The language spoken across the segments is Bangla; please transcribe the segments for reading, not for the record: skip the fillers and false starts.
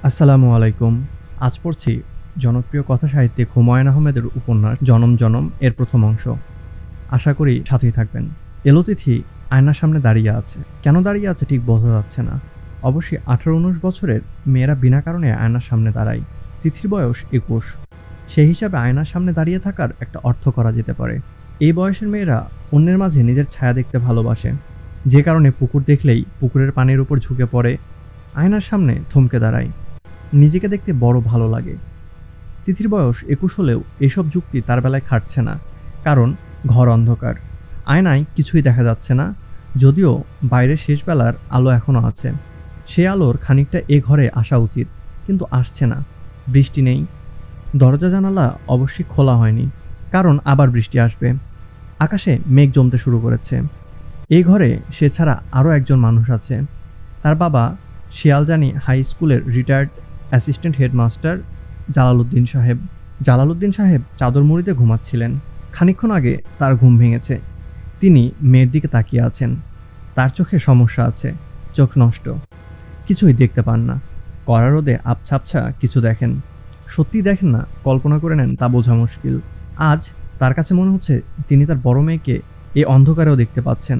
আসসালামু আলাইকুম। আজ পড়ছি জনপ্রিয় কথাসাহিত্যিক হুমায়ূন আহমেদের উপন্যাস 'জনম জনম' এর প্রথম অংশ। আশা করি সাথেই থাকবেন। এলো তিথি আয়নার সামনে দাঁড়িয়ে আছে। কেন দাঁড়িয়ে আছে ঠিক বোঝা যাচ্ছে না। অবশ্যই 18-19 বছরের মেয়েরা বিনা কারণে আয়নার সামনে দাঁড়ায়। তিথির বয়স 21। সেই হিসাবে আয়নার সামনে দাঁড়িয়ে থাকার একটা অর্থ করা যেতে পারে। এই বয়সের মেয়েরা অন্যের মাঝে নিজের ছায়া দেখতে ভালোবাসে, যে কারণে পুকুর দেখলেই পুকুরের পানির উপর ঝুঁকে পড়ে, আয়নার সামনে থমকে দাঁড়ায়। নিজেকে দেখতে বড় ভালো লাগে। তিথির বয়স 21 হলেও এসব যুক্তি তার বেলায় খাটছে না, কারণ ঘর অন্ধকার। আয়নায় কিছুই দেখা যাচ্ছে না, যদিও বাইরের শেষ বেলার আলো এখনো আছে। সে আলোর খানিকটা এ ঘরে আসা উচিত, কিন্তু আসছে না। বৃষ্টি নেই, দরজা জানালা অবশ্যই খোলা হয়নি, কারণ আবার বৃষ্টি আসবে। আকাশে মেঘ জমতে শুরু করেছে। এই ঘরে সে ছাড়া আরও একজন মানুষ আছে। তার বাবা শিয়ালজানি হাই স্কুলের রিটায়ার্ড অ্যাসিস্ট্যান্ট হেডমাস্টার জালালউদ্দিন সাহেব। জালালউদ্দিন সাহেব চাদর মুড়িতে ঘুমাচ্ছিলেন। খানিকক্ষণ আগে তার ঘুম ভেঙেছে। তিনি মেয়ের দিকে তাকিয়ে আছেন। তার চোখে সমস্যা আছে, চোখ নষ্ট, কিছুই দেখতে পান না। কড়া রোদে আবছা আবছা কিছু দেখেন। সত্যিই দেখেন না, কল্পনা করে নেন তা বোঝা মুশকিল। আজ তার কাছে মনে হচ্ছে তিনি তার বড় মেয়েকে এই অন্ধকারেও দেখতে পাচ্ছেন।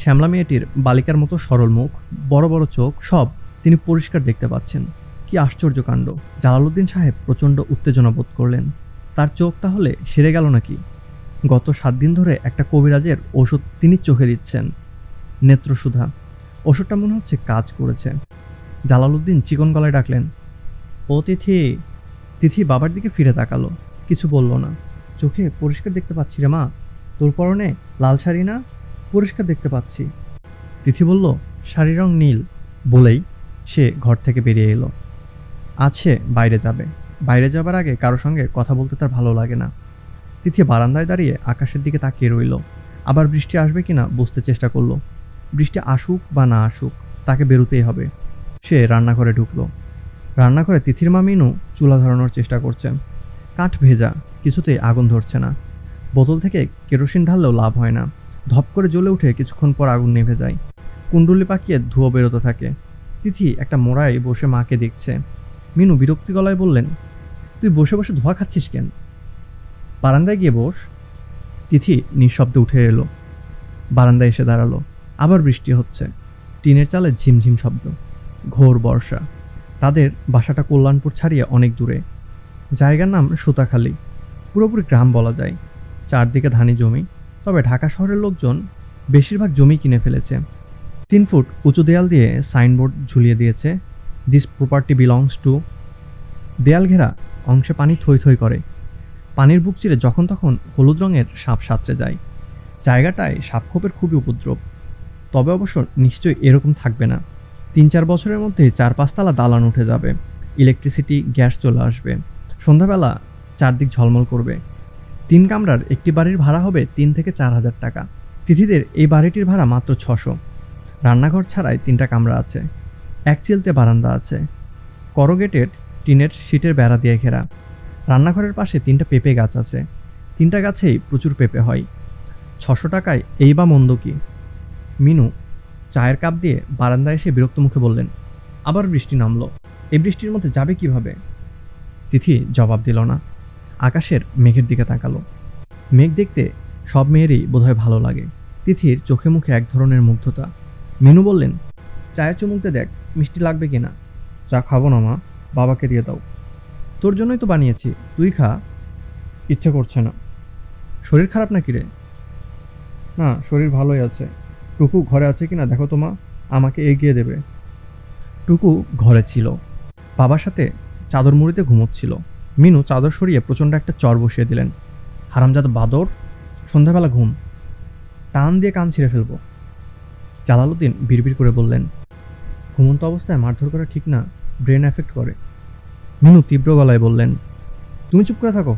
শ্যামলা মেয়েটির বালিকার মতো সরল মুখ, বড় বড় চোখ, সব তিনি পরিষ্কার দেখতে পাচ্ছেন। কি আশ্চর্য কাণ্ড! জালালউদ্দিন সাহেব প্রচণ্ড উত্তেজনা বোধ করলেন। তার চোখ তাহলে সেরে গেল নাকি? গত 7 দিন ধরে একটা কবিরাজের ওষুধ তিনি চোখে দিচ্ছেন, নেত্রসুধা। ওষুধটা মনে হচ্ছে কাজ করেছে। জালালউদ্দিন চিকন গলায় ডাকলেন, ও তিথি। তিথি বাবার দিকে ফিরে তাকালো, কিছু বলল না। চোখে পরিষ্কার দেখতে পাচ্ছি রে মা। তোর পরনে লাল শাড়ি না? পরিষ্কার দেখতে পাচ্ছি। তিথি বলল, শাড়ির রং নীল। বলেই সে ঘর থেকে বেরিয়ে এলো। আজ সে বাইরে যাবে। বাইরে যাবার আগে কারো সঙ্গে কথা বলতে তার ভালো লাগে না। তিথি বারান্দায় দাঁড়িয়ে আকাশের দিকে তাকিয়ে রইল। আবার বৃষ্টি আসবে কিনা বুঝতে চেষ্টা করলো। বৃষ্টি আসুক বা না আসুক, তাকে বেরোতেই হবে। সে রান্নাঘরে ঢুকলো। রান্নাঘরে তিথির মা মিনু চুলা ধরানোর চেষ্টা করছে। কাঠ ভেজা, কিছুতেই আগুন ধরছে না। বোতল থেকে কেরোসিন ঢাললেও লাভ হয় না। ধপ করে জ্বলে উঠে কিছুক্ষণ পর আগুন নিভে যায়। কুণ্ডুলি পাকিয়ে ধুয়ো বেরোতে থাকে। তিথি একটা মোড়ায় বসে মাকে দেখছে। মিনু বিরক্তি গলায় বললেন, তুই বসে বসে ধোঁয়া খাচ্ছিস কেন? বারান্দায় গিয়ে বস। তিথি নিঃশব্দে উঠে এলো। বারান্দায় এসে দাঁড়ালো। আবার বৃষ্টি হচ্ছে। টিনের চালে ঝিমঝিম শব্দ। ঘোর বর্ষা। তাদের বাসাটা কল্যাণপুর ছাড়িয়ে অনেক দূরে। জায়গার নাম সুতাখালী। পুরোপুরি গ্রাম বলা যায়। চারদিকে ধানি জমি। তবে ঢাকা শহরের লোকজন বেশিরভাগ জমি কিনে ফেলেছে। 3 ফুট উঁচু দেয়াল দিয়ে সাইনবোর্ড ঝুলিয়ে দিয়েছে, দিস প্রপার্টি বিলংস টু। দেয়াল ঘেরা অংশে পানি থই থই করে। পানির বুক চিরে যখন তখন হলুদ রঙের সাপ সাঁতরে যায়। জায়গাটায় সাপখোপের খুবই উপদ্রব। তবে অবশ্য নিশ্চয়ই এরকম থাকবে না। 3-4 বছরের মধ্যেই 4-5 তলা দালান উঠে যাবে। ইলেকট্রিসিটি, গ্যাস চলে আসবে। সন্ধ্যাবেলা চারদিক ঝলমল করবে। 3 কামরার একটি বাড়ির ভাড়া হবে 3 থেকে 4 হাজার টাকা। তিথিদের এই বাড়িটির ভাড়া মাত্র 600। রান্নাঘর ছাড়াই 3টা কামরা আছে। এক চিলতে বারান্দা আছে। করোগেটেড টিনের শীটের বেড়া দিয়ে ঘেরা। রান্নাঘরের পাশে 3টা পেঁপে গাছ আছে। 3টা গাছেই প্রচুর পেঁপে হয়। 600 টাকায় এই বা মন্দ কি? মিনু চায়ের কাপ দিয়ে বারান্দায় এসে বিরক্ত মুখে বললেন, আবার বৃষ্টি নামলো। এই বৃষ্টির মধ্যে যাবে কিভাবে? তিথি জবাব দিল না। আকাশের মেঘের দিকে তাকালো। মেঘ দেখতে সব মেয়েরই বোধহয় ভালো লাগে। তিথির চোখে মুখে এক ধরনের মুগ্ধতা। মিনু বললেন, চায়ের চুমুকতে দেখ, মিষ্টি লাগবে কিনা। চা খাবো না মা, বাবাকে দিয়ে দাও। তোর জন্যই তো বানিয়েছি, তুই খা। ইচ্ছে করছে না। শরীর খারাপ নাকি রে? না, শরীর ভালোই আছে। টুকু ঘরে আছে কিনা দেখো তো মা, আমাকে এগিয়ে দেবে। টুকু ঘরে ছিল, বাবার সাথে চাদর মুড়িতে ঘুমোচ্ছিল। মিনু চাদর সরিয়ে প্রচণ্ড একটা চর বসিয়ে দিলেন। হারামজাদা বাদর, সন্ধ্যাবেলা ঘুম, টান দিয়ে কান ছিঁড়ে ফেলবো। জালালউদ্দিন বিড়বিড় করে বললেন, ঘুমন্ত অবস্থায় মারধর করা ঠিক না, ব্রেন এফেক্ট করে। মিনু তীব্র গলায় বললেন, তুমি চুপ করে থাকো,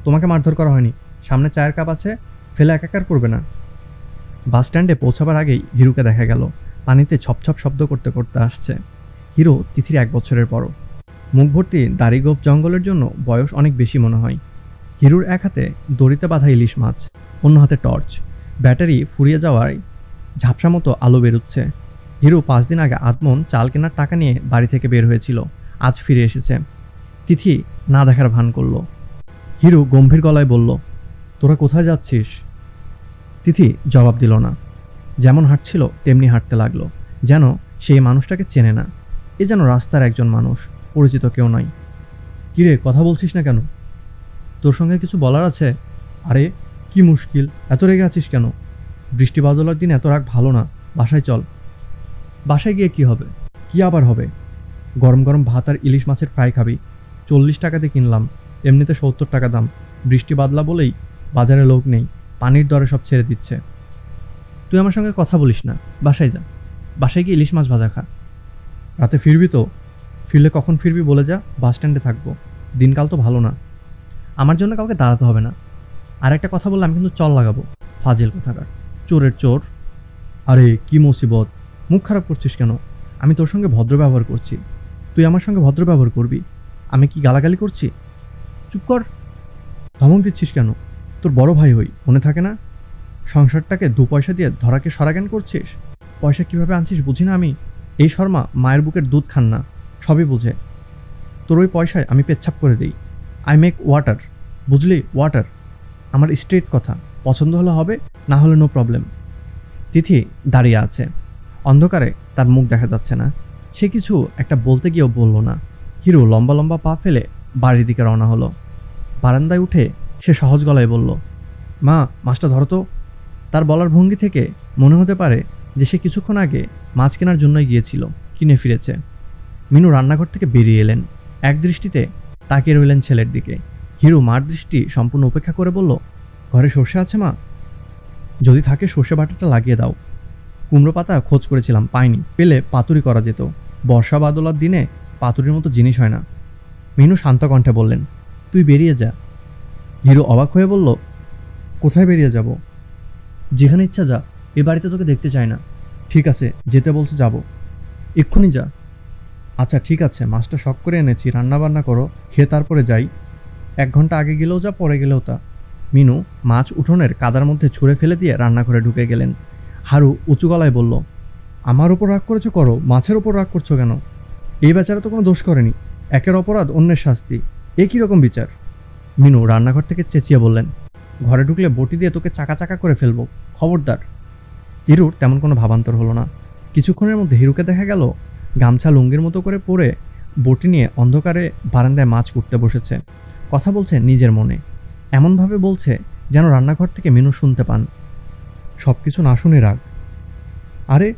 তোমাকে মারধর করা হয়নি। সামনে চায়ের কাপ আছে, ফেলে একাকার করবে না। বাস স্ট্যান্ডে পৌঁছাবার আগেই হিরুকে দেখা গেল। পানিতে ছপছপ শব্দ করতে করতে আসছে। হিরু তিথির 1 বছরের বড়। মুখ ভর্তি দাড়ি গোঁফ, জঙ্গলের জন্য বয়স অনেক বেশি মনে হয়। হিরুর এক হাতে দড়িতে বাঁধা ইলিশ মাছ, অন্য হাতে টর্চ। ব্যাটারি ফুরিয়ে যাওয়ায় ঝাপসা মতো আলো বেরোচ্ছে। হিরু 5 দিন আগে আদমন চাল কেনার টাকা নিয়ে বাড়ি থেকে বের হয়েছিল। আজ ফিরে এসেছে। তিথি না দেখার ভান করল। হিরু গম্ভীর গলায় বলল, তোরা কোথায় যাচ্ছিস? তিথি জবাব দিল না। যেমন হাঁটছিল তেমনি হাঁটতে লাগলো, যেন সেই মানুষটাকে চেনে না। এ যেন রাস্তার একজন মানুষ, পরিচিত কেউ নয়। কিরে, কথা বলছিস না কেন? তোর সঙ্গে কিছু বলার আছে। আরে কি মুশকিল, এত রেগে আছিস কেন? বৃষ্টি বাদলার দিন এত রাগ ভালো না, বাসায় চল। বাসায় গিয়ে কি হবে? কি আবার হবে? গরম গরম ভাত আর ইলিশ মাছের ফ্রাই খাবি। 40 টাকাতে কিনলাম, এমনিতে 70 টাকা দাম। বৃষ্টি বাদলা বলেই বাজারে লোক নেই, পানির দরে সব ছেড়ে দিচ্ছে। তুই আমার সঙ্গে কথা বলিস না, বাসায় যা। বাসায় গিয়ে ইলিশ মাছ ভাজা খা। রাতে ফিরবি তো? ফিরলে কখন ফিরবি বলে যা, বাস স্ট্যান্ডে থাকবো। দিনকাল তো ভালো না। আমার জন্য কাউকে দাঁড়াতে হবে না। আর একটা কথা বললে আমি কিন্তু চল লাগাবো। ফাজিল কোথাকার, চোরের চোর। আরে কি মুসিবত, মুখ খারাপ করছিস কেন? আমি তোর সঙ্গে ভদ্র ব্যবহার করছি, তুই আমার সঙ্গে ভদ্র ব্যবহার করবি। আমি কি গালাগালি করছি? চুপ কর। ধমক দিচ্ছিস কেন? তোর বড় ভাই হই, মনে থাকে না? সংসারটাকে 2 পয়সা দিয়ে ধরাকে সরাজ্ঞান করছিস। পয়সা কিভাবে আনছিস বুঝি না আমি? এই শর্মা মায়ের বুকের দুধ খান না, সবই বুঝে। তোর ওই পয়সায় আমি পেচ্ছাপ করে দিই। আই মেক ওয়াটার, বুঝলি? ওয়াটার। আমার স্ট্রেট কথা, পছন্দ হলে হবে, না হলে নো প্রবলেম। তিথি দাঁড়িয়ে আছে, অন্ধকারে তার মুখ দেখা যাচ্ছে না। সে কিছু একটা বলতে গিয়েও বলল না। হিরু লম্বা লম্বা পা ফেলে বাড়ির দিকে রওনা হলো। বারান্দায় উঠে সে সহজ গলায় বলল, মা, মাছটা ধরো তো। তার বলার ভঙ্গি থেকে মনে হতে পারে যে সে কিছুক্ষণ আগে মাছ কেনার জন্যই গিয়েছিল, কিনে ফিরেছে। মিনু রান্নাঘর থেকে বেরিয়ে এলেন, এক দৃষ্টিতে তাকিয়ে রইলেন ছেলের দিকে। হিরু মার দৃষ্টি সম্পূর্ণ উপেক্ষা করে বলল, ঘরে সর্ষে আছে মা? যদি থাকে সর্ষে বাটাটা লাগিয়ে দাও। কুমড়ো পাতা খোঁজ করেছিলাম, পাইনি, পেলে পাতুরি করা যেত। বর্ষা বাদলার দিনে পাতুরির মতো জিনিস হয় না। মিনু শান্ত কণ্ঠে বললেন, তুই বেরিয়ে যা। হিরু অবাক হয়ে বলল, কোথায় বেরিয়ে যাব? যেখানে ইচ্ছা যা, এ বাড়িতে তোকে দেখতে চাই না। ঠিক আছে, যেতে বলছে যাব। এক্ষুনি যা। আচ্ছা ঠিক আছে, মাছটা শখ করে এনেছি, রান্না বান্না করো, খেয়ে তারপরে যাই। 1 ঘন্টা আগে গেলেও যা, পরে গেলেও তা। মিনু মাছ উঠোনের কাদার মধ্যে ছুঁড়ে ফেলে দিয়ে রান্নাঘরে ঢুকে গেলেন। হারু উঁচু গলায় বলল, আমার ওপর রাগ করেছো করো, মাছের ওপর রাগ করছো কেন? এই বেচারা তো কোনো দোষ করেনি, একের অপরাধ অন্যের শাস্তি, এ কীরকম বিচার? মিনু রান্নাঘর থেকে চেঁচিয়ে বললেন, ঘরে ঢুকলে বটি দিয়ে তোকে চাকা চাকা করে ফেলবো, খবরদার। হিরুর তেমন কোনো ভাবান্তর হলো না। কিছুক্ষণের মধ্যে হিরুকে দেখা গেল গামছা লুঙ্গির মতো করে পরে বটি নিয়ে অন্ধকারে বারান্দায় মাছ কুটতে বসেছে। কথা বলছে নিজের মনে, এমনভাবে বলছে যেন রান্নাঘর থেকে মিনু শুনতে পান। সব কিছু না শুনে রাগ। আরে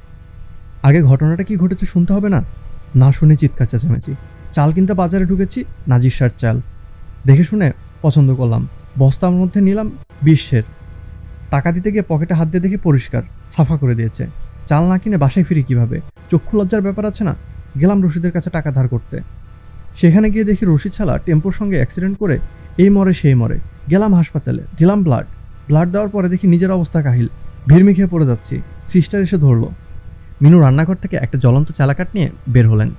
আগে ঘটনাটা কি ঘটেছে শুনতে হবে না? না শুনে চিৎকার চেঁচামেচি। চাল কিনতে বাজারে ঢুকেছি, নাজির শার্ট চাল দেখে শুনে পছন্দ করলাম, বস্তার মধ্যে নিলাম 20 টাকা দিতে গিয়ে পকেটে হাত দিয়ে দেখি পরিষ্কার, সাফা করে দিয়েছে। চাল না কিনে বাসায় ফিরি কিভাবে? চক্ষু লজ্জার ব্যাপার আছে না? গেলাম রশিদের কাছে টাকা ধার করতে, সেখানে গিয়ে দেখি রশিদ ছাড়া টেম্পোর সঙ্গে অ্যাক্সিডেন্ট করে এই মরে সেই মরে। গেলাম হাসপাতালে, দিলাম ব্লাড দেওয়ার পরে দেখি নিজের অবস্থা কাহিল, ভিড়মি খেয়ে পড়ে যাচ্ছি। সিস্টার এসে ধরলো। মিনু রান্নাঘর থেকে একটা জ্বলন্ত চালাকাঠ নিয়ে বের হলেন,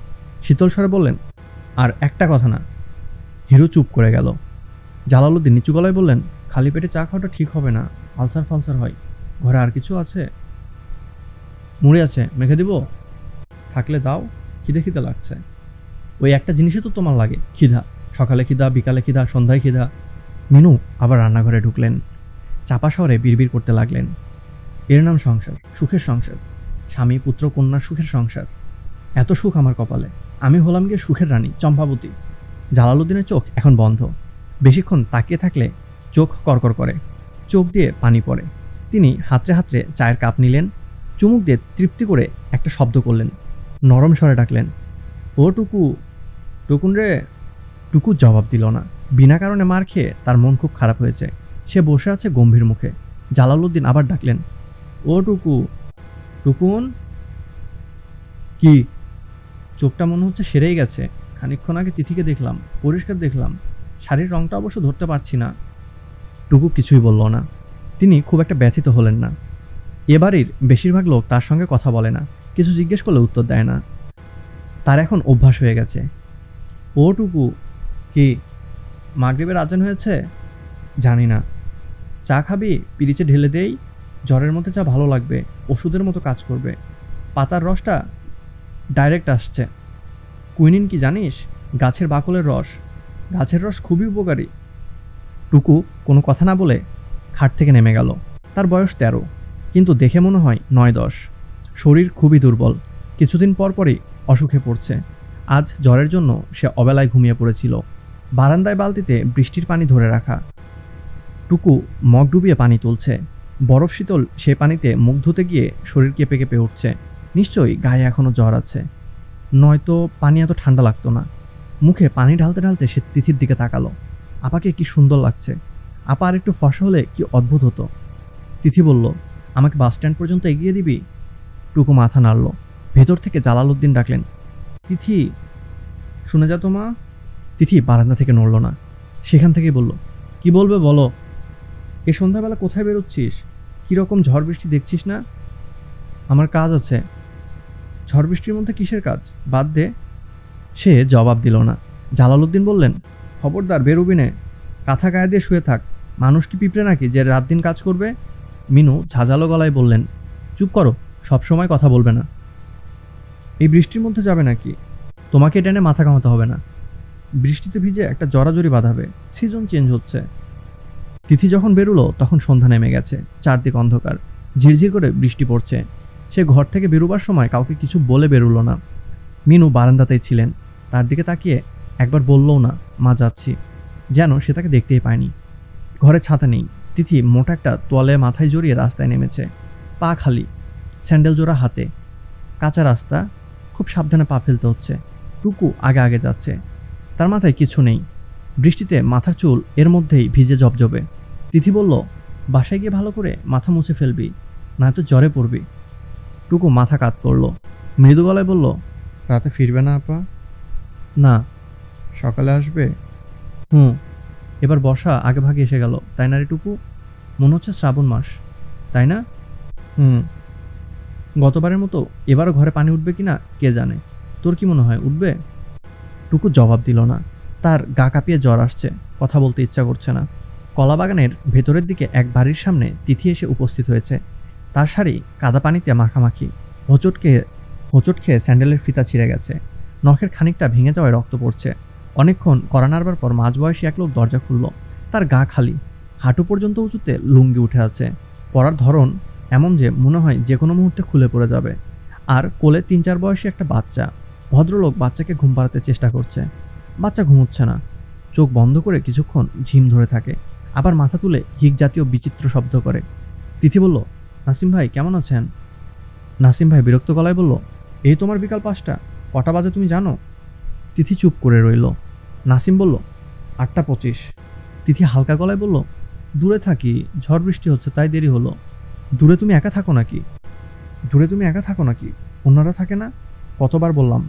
শীতল স্বরে বললেন, আর একটা কথা না। হিরু চুপ করে গেল। জালালউদ্দিন নিচু গলায় বললেন, খালি পেটে চা খাওয়াটা ঠিক হবে না, আলসার ফালসার হয়। ঘরে আর কিছু আছে? মুড়ি আছে, মেখে দিব? থাকলে দাও, খিদে খিদে লাগছে। ওই একটা জিনিসই তো তোমার লাগে, খিদা। সকালে খিদা, বিকালে খিদা, সন্ধ্যায় খিদা। মিনু আবার রান্নাঘরে ঢুকলেন, চাপা স্বরে বিড়বিড় করতে লাগলেন, এর নাম সংসার, সুখের সংসার, স্বামী পুত্র কন্যার সুখের সংসার। এত সুখ আমার কপালে, আমি হলাম গিয়ে সুখের রানী চম্পাবতী। জালালউদ্দিনের চোখ এখন বন্ধ। বেশিক্ষণ তাকিয়ে থাকলে চোখ করকর করে, চোখ দিয়ে পানি পড়ে। তিনি হাতড়ে হাতড়ে চায়ের কাপ নিলেন, চুমুক দিয়ে তৃপ্তি করে একটা শব্দ করলেন, নরম স্বরে ডাকলেন, ও টুকু, টুকুন রে। টুকু জবাব দিল না। বিনা কারণে মার খেয়ে তার মন খুব খারাপ হয়েছে। সে বসে আছে গম্ভীর মুখে। জালালউদ্দিন আবার ডাকলেন, ও টুকু, টুকুন। কি? চোখটা মনে হচ্ছে সেরেই গেছে। খানিকক্ষণ আগে তিথিকে দেখলাম, পরিষ্কার দেখলাম, শাড়ির রংটা অবশ্য ধরতে পারছি না। টুকু কিছুই বলল না। তিনি খুব একটা ব্যথিত হলেন না। এ বাড়ির বেশিরভাগ লোক তার সঙ্গে কথা বলে না, কিছু জিজ্ঞেস করলে উত্তর দেয় না। তার এখন অভ্যাস হয়ে গেছে। ও টুকু। কি? মাগরিবের আজান হয়েছে? জানি না। চা খাবি? পিরিচে ঢেলে দেই? জ্বরের মধ্যে চা ভালো লাগবে, ওষুধের মতো কাজ করবে। পাতার রসটা ডাইরেক্ট আসছে। কুইনিন কি জানিস? গাছের বাকলের রস। গাছের রস খুবই উপকারী। টুকু কোনো কথা না বলে খাট থেকে নেমে গেল। তার বয়স 13, কিন্তু দেখে মনে হয় 9-10। শরীর খুবই দুর্বল, কিছুদিন পর পরই অসুখে পড়ছে। আজ জ্বরের জন্য সে অবেলায় ঘুমিয়ে পড়েছিল। বারান্দায় বালতিতে বৃষ্টির পানি ধরে রাখা। টুকু মগ ডুবিয়ে পানি তুলছে। বরফ শীতল সে পানিতে মুখ ধুতে গিয়ে শরীর কেঁপে কেঁপে উঠছে। নিশ্চয়ই গায়ে এখনো জ্বর আছে, নয়তো পানি এত ঠান্ডা লাগতো না। মুখে পানি ঢালতে ঢালতে সে তিথির দিকে তাকালো। আপাকে কি সুন্দর লাগছে। আপা আর একটু ফর্সা হলে কি অদ্ভুত হতো। তিথি বলল, আমাকে বাস স্ট্যান্ড পর্যন্ত এগিয়ে দিবি? টুকু মাথা নাড়ল। ভেতর থেকে জালালউদ্দিন ডাকলেন, তিথি, শুনে যা তো মা। তিথি বারান্দা থেকে নড়ল না, সেখান থেকেই বলল, কি বলবে বলো। এ সন্ধ্যাবেলা কোথায় বেরোচ্ছিস? কীরকম ঝড় বৃষ্টি দেখছিস না? আমার কাজ আছে। ঝড় বৃষ্টির মধ্যে কিসের কাজ? বাদ দে। সে জবাব দিল না। জালালউদ্দিন বললেন, খবরদার বেরোবি নে, কাঁথা গায়ে দিয়ে শুয়ে থাক। মানুষ কি পিঁপড়ে নাকি যে রাত দিন কাজ করবে? মিনু ঝাঁঝালো গলায় বললেন, চুপ করো, সবসময় কথা বলবে না। এই বৃষ্টির মধ্যে যাবে নাকি? তোমাকে টেনে মাথা ঘামাতে হবে না। বৃষ্টিতে ভিজে একটা জড়াজড়ি বাঁধাবে, সিজন চেঞ্জ হচ্ছে। তিথি যখন বেরুলো তখন সন্ধ্যা নেমে গেছে, চারদিক অন্ধকার, ঝিরঝির করে বৃষ্টি পড়ছে। সে ঘর থেকে বেরোবার সময় কাউকে কিছু বলে বেরুলো না। মিনু বারান্দাতেই ছিলেন, তার দিকে তাকিয়ে একবার বললও না, মা যাচ্ছি, যেন সে তাকে দেখতেই পায়নি। ঘরে ছাতা নেই। তিথি মোটা একটা তোয়ালে মাথায় জড়িয়ে রাস্তায় নেমেছে। পা খালি, স্যান্ডেল জোড়া হাতে, কাঁচা রাস্তা, খুব সাবধানে পা ফেলতে হচ্ছে। টুকু আগে আগে যাচ্ছে, তার মাথায় কিছু নেই। বৃষ্টিতে মাথার চুল এর মধ্যেই ভিজে জবজবে। তিথি বলল, বাসায় গিয়ে ভালো করে মাথা মুছে ফেলবি, নয়তো জ্বরে পড়বি। টুকু মাথা কাত করলো, মৃদু গলায় বলল, রাতে ফিরবে না আপা? না। সকালে আসবে? হুম। এবার বর্ষা আগে ভাগে এসে গেল, তাই না রে টুকু? মনে হচ্ছে শ্রাবণ মাস, তাই না? হুম। গতবারের মতো এবারও ঘরে পানি উঠবে কিনা কে জানে। তোর কি মনে হয় উঠবে? টুকু জবাব দিল না। তার গা কাঁপিয়ে জ্বর আসছে, কথা বলতে ইচ্ছা করছে না। কলাবাগানের ভেতরের দিকে এক বাড়ির সামনে তিথি এসে উপস্থিত হয়েছে। তার শাড়ি কাদা পানিতে মাখামাখি, হোঁচট খেয়ে স্যান্ডেলের ফিতা ছিঁড়ে গেছে। নখের খানিকটা ভেঙে যাওয়ায় রক্ত পড়ছে। অনেকক্ষণ কড়া নাড়বার পর মাঝবয়সী এক লোক দরজা খুলল। তার গা খালি, হাঁটু পর্যন্ত উঁচুতে লুঙ্গি উঠে আছে। পরার ধরন এমন যে মনে হয় যে কোনো মুহূর্তে খুলে পড়ে যাবে। আর কোলে 3-4 বয়সী একটা বাচ্চা। ভদ্রলোক বাচ্চাকে ঘুম পাড়াতে চেষ্টা করছে। বাচ্চা ঘুমোচ্ছে না, চোখ বন্ধ করে কিছুক্ষণ ঝিম ধরে থাকে, আবার মাথা তুলে হিক জাতীয় বিচিত্র শব্দ করে। তিথি বলল, নাসিম ভাই কেমন আছেন? নাসিম ভাই বিরক্ত গলায় বলল, এই তোমার বিকাল 5টা, কটা বাজে তুমি জানো? তিথি চুপ করে রইল। নাসিম বলল, 8টা 25। তিথি হালকা গলায় বলল, দূরে থাকি, ঝড় বৃষ্টি হচ্ছে তাই দেরি হলো। দূরে তুমি একা থাকো নাকি? অন্যরা থাকে না? কতবার বললাম,